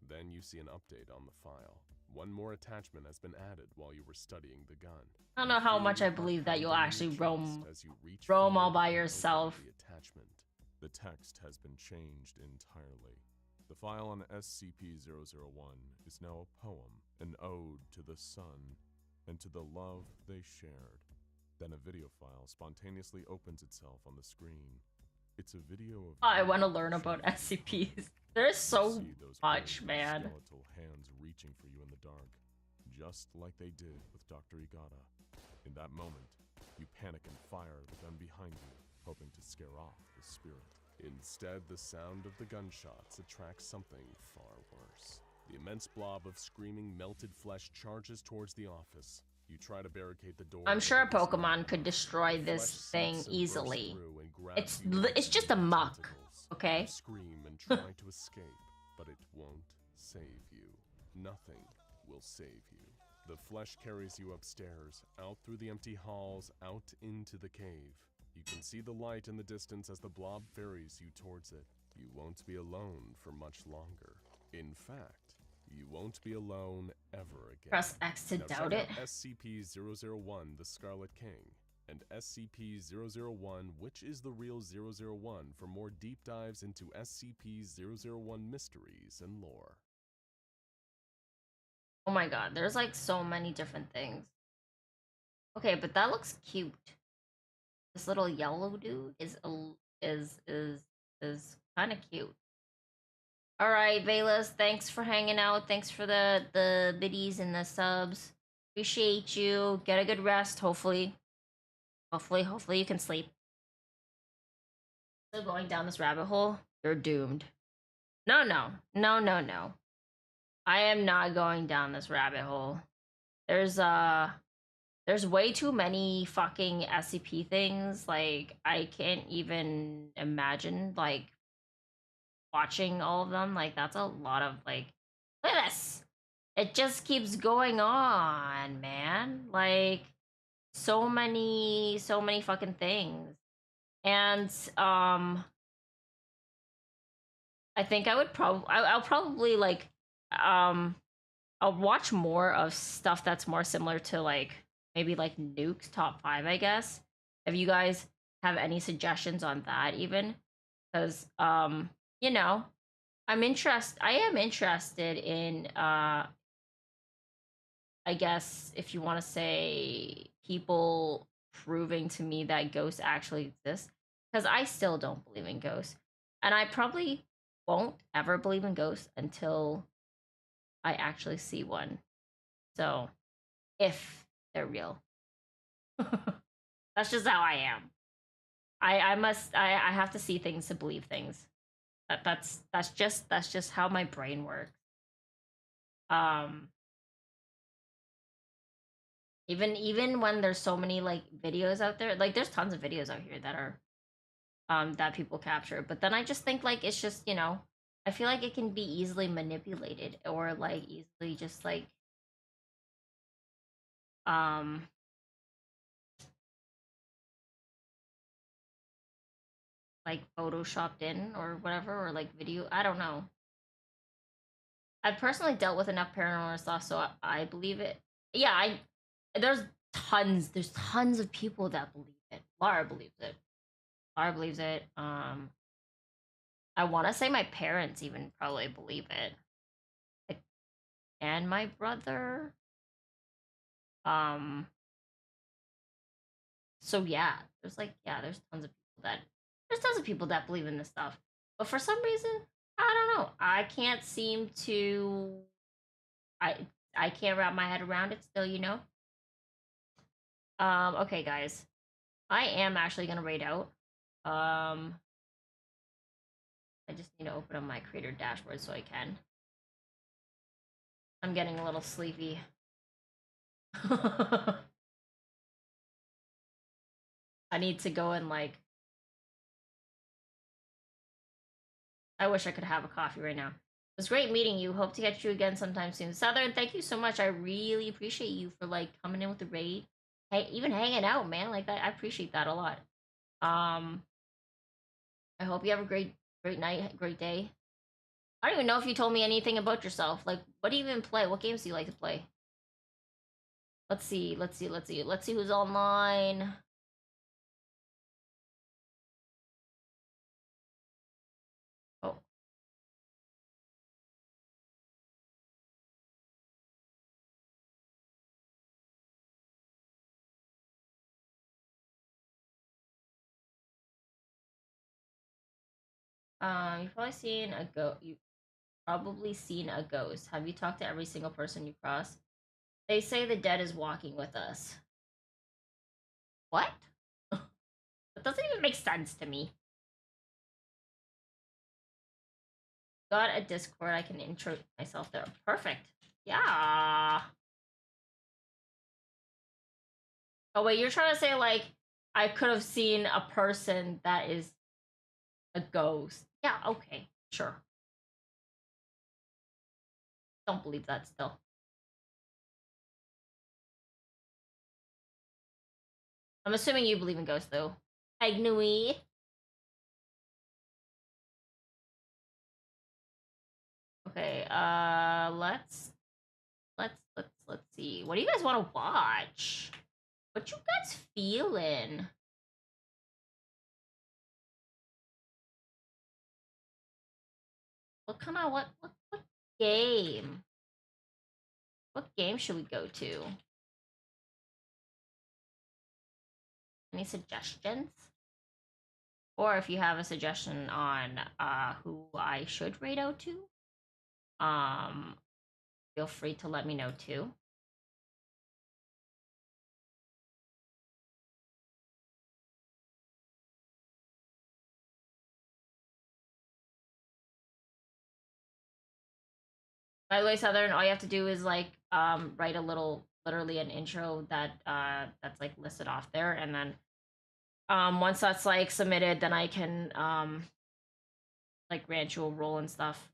Then you see an update on the file. One more attachment has been added while you were studying the gun. I don't know how much I believe that you'll actually roam all by yourself. The attachment. The text has been changed entirely. The file on SCP-001 is now a poem, an ode to the sun and to the love they shared. Then a video file spontaneously opens itself on the screen. It's a video of. I want to learn about SCPs. There's so much, man. Skeletal hands reaching for you in the dark, just like they did with Dr. Igata. In that moment, you panic and fire the gun behind you, hoping to scare off the spirit. Instead, the sound of the gunshots attracts something far worse. The immense blob of screaming, melted flesh charges towards the office. You try to barricade the door. I'm sure a Pokemon could destroy this thing easily. It's just a muck, okay? You scream and try to escape, but it won't save you. Nothing will save you. The flesh carries you upstairs, out through the empty halls, out into the cave. You can see the light in the distance as the blob ferries you towards it. You won't be alone for much longer. In fact, you won't be alone ever again. Press X to doubt it. SCP-001, the Scarlet King, and SCP-001, which is the real 001, for more deep dives into SCP-001 mysteries and lore. Oh my god, there's like so many different things. Okay, but that looks cute. This little yellow dude is kind of cute. All right, Velas, thanks for hanging out. Thanks for the biddies and the subs. Appreciate you. Get a good rest, hopefully. Hopefully you can sleep. Still going down this rabbit hole? You're doomed. No. I am not going down this rabbit hole. There's way too many fucking SCP things. Like, I can't even imagine, like, watching all of them. Like, that's a lot of, like, look at this. It just keeps going on, man. Like, so many fucking things. And, I think I would I'll probably, like, I'll watch more of stuff that's more similar to, like, maybe like Nuke's top 5, I guess. If you guys have any suggestions on that, even, because you know, I am interested in I guess if you want to say people proving to me that ghosts actually exist, because I still don't believe in ghosts, and I probably won't ever believe in ghosts until I actually see one. So, if they're real. That's just how I am. I have to see things to believe things. That's just how my brain works. Even when there's so many like videos out there, like there's tons of videos out here that are that people capture, but then I just think like it's just, you know, I feel like it can be easily manipulated or like easily just like like photoshopped in or whatever, or like video. I don't know. I've personally dealt with enough paranormal stuff, so I believe it. Yeah, there's tons of people that believe it. Lara believes it. Lara believes it. I want to say my parents even probably believe it, like, and my brother. So yeah, there's tons of people that believe in this stuff, but for some reason, I don't know. I can't seem to. I I can't wrap my head around it still. Okay, guys, I am actually gonna raid out. I just need to open up my creator dashboard so I can. I'm getting a little sleepy. I need to go and like. I wish I could have a coffee right now. It was great meeting you. Hope to catch you again sometime soon. Southern, thank you so much. I really appreciate you for like coming in with the raid. Hey, even hanging out, man. Like that, I appreciate that a lot. I hope you have a great night, great day. I don't even know if you told me anything about yourself. Like, what do you even play? What games do you like to play? Let's see who's online. Oh. You've probably seen a ghost. Have you talked to every single person you cross? They say the dead is walking with us. What? That doesn't even make sense to me. Got a Discord, I can intro myself there. Perfect. Yeah. Oh wait, you're trying to say like I could have seen a person that is a ghost. Yeah, okay, sure. Don't believe that still. I'm assuming you believe in ghosts though. Agnui. Okay, let's see. What do you guys want to watch? What you guys feeling? What game? What game should we go to? Any suggestions? Or if you have a suggestion on who I should raid out to, feel free to let me know too. By the way, Southern, all you have to do is like write a little, literally an intro that that's like listed off there, and then once that's like submitted, then I can like grant you a role and stuff.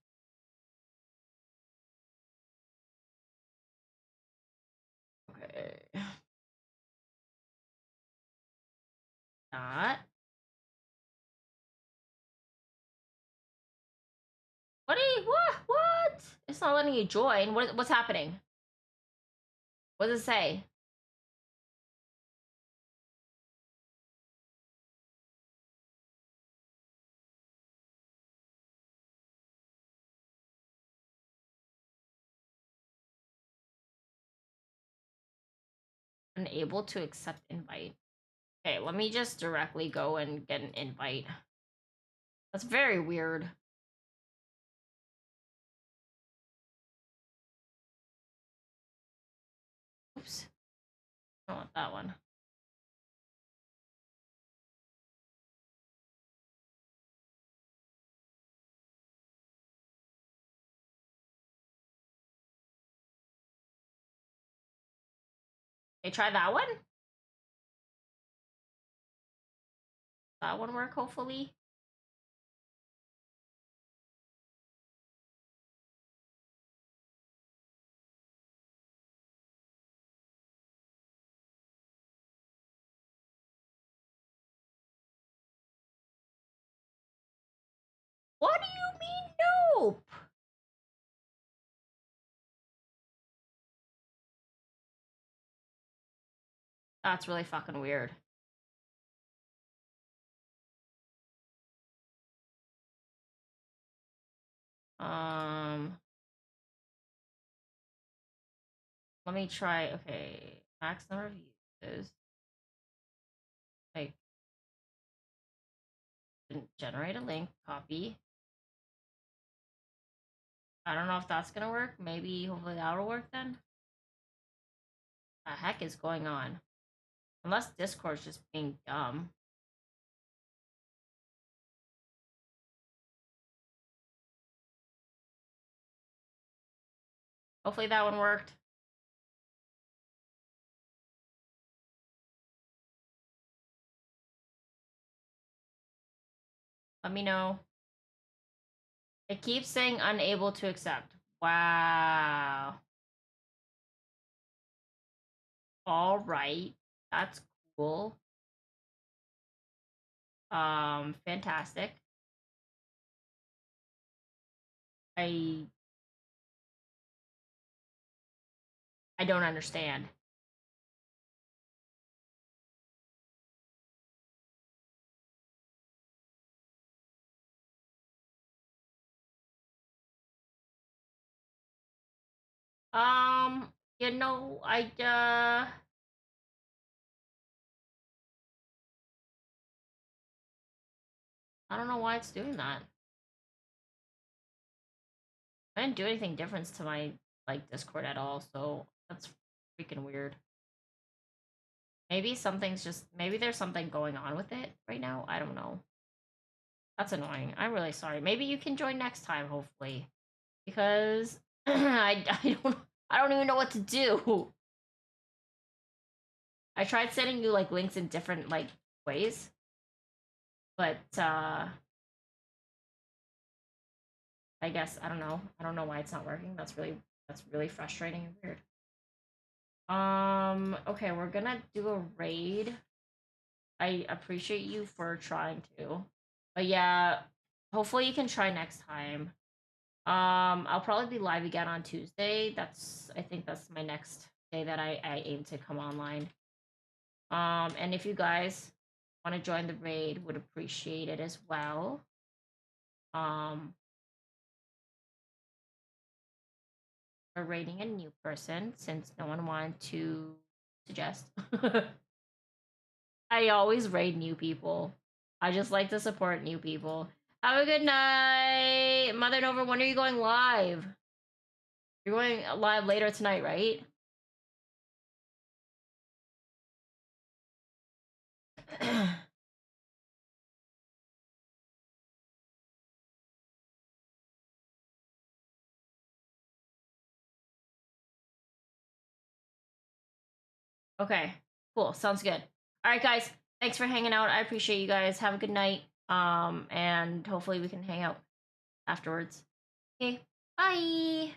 Okay. Not. What? It's not letting you join. What's happening? What does it say? Unable to accept invite. Okay, let me just directly go and get an invite. That's very weird. Oops. I don't want that one. Okay, try that one. That one work, hopefully. That's really fucking weird. Let me try. Okay, max number of uses. Like, generate a link, copy. I don't know if that's gonna work. Maybe, hopefully that'll work then. The heck is going on? Unless Discord's just being dumb. Hopefully that one worked. Let me know. It keeps saying unable to accept. Wow. All right. That's cool. Fantastic. I don't understand. You know, I don't know why it's doing that. I didn't do anything different to my, like, Discord at all, so that's freaking weird. Maybe something's just, maybe there's something going on with it right now. I don't know. That's annoying. I'm really sorry. Maybe you can join next time, hopefully. Because I don't even know what to do. I tried sending you like links in different like ways. But I guess I don't know. I don't know why it's not working. That's really frustrating and weird. Okay, we're gonna do a raid. I appreciate you for trying to. But yeah, hopefully you can try next time. I'll probably be live again on Tuesday. I think that's my next day that I aim to come online. And if you guys want to join the raid, would appreciate it as well. We're raiding a new person since no one wanted to suggest. I always raid new people. I just like to support new people. Have a good night. Mother Nova, when are you going live? You're going live later tonight, right? Okay, cool. Sounds good. All right, guys. Thanks for hanging out. I appreciate you guys. Have a good night. And hopefully we can hang out afterwards. Okay, bye.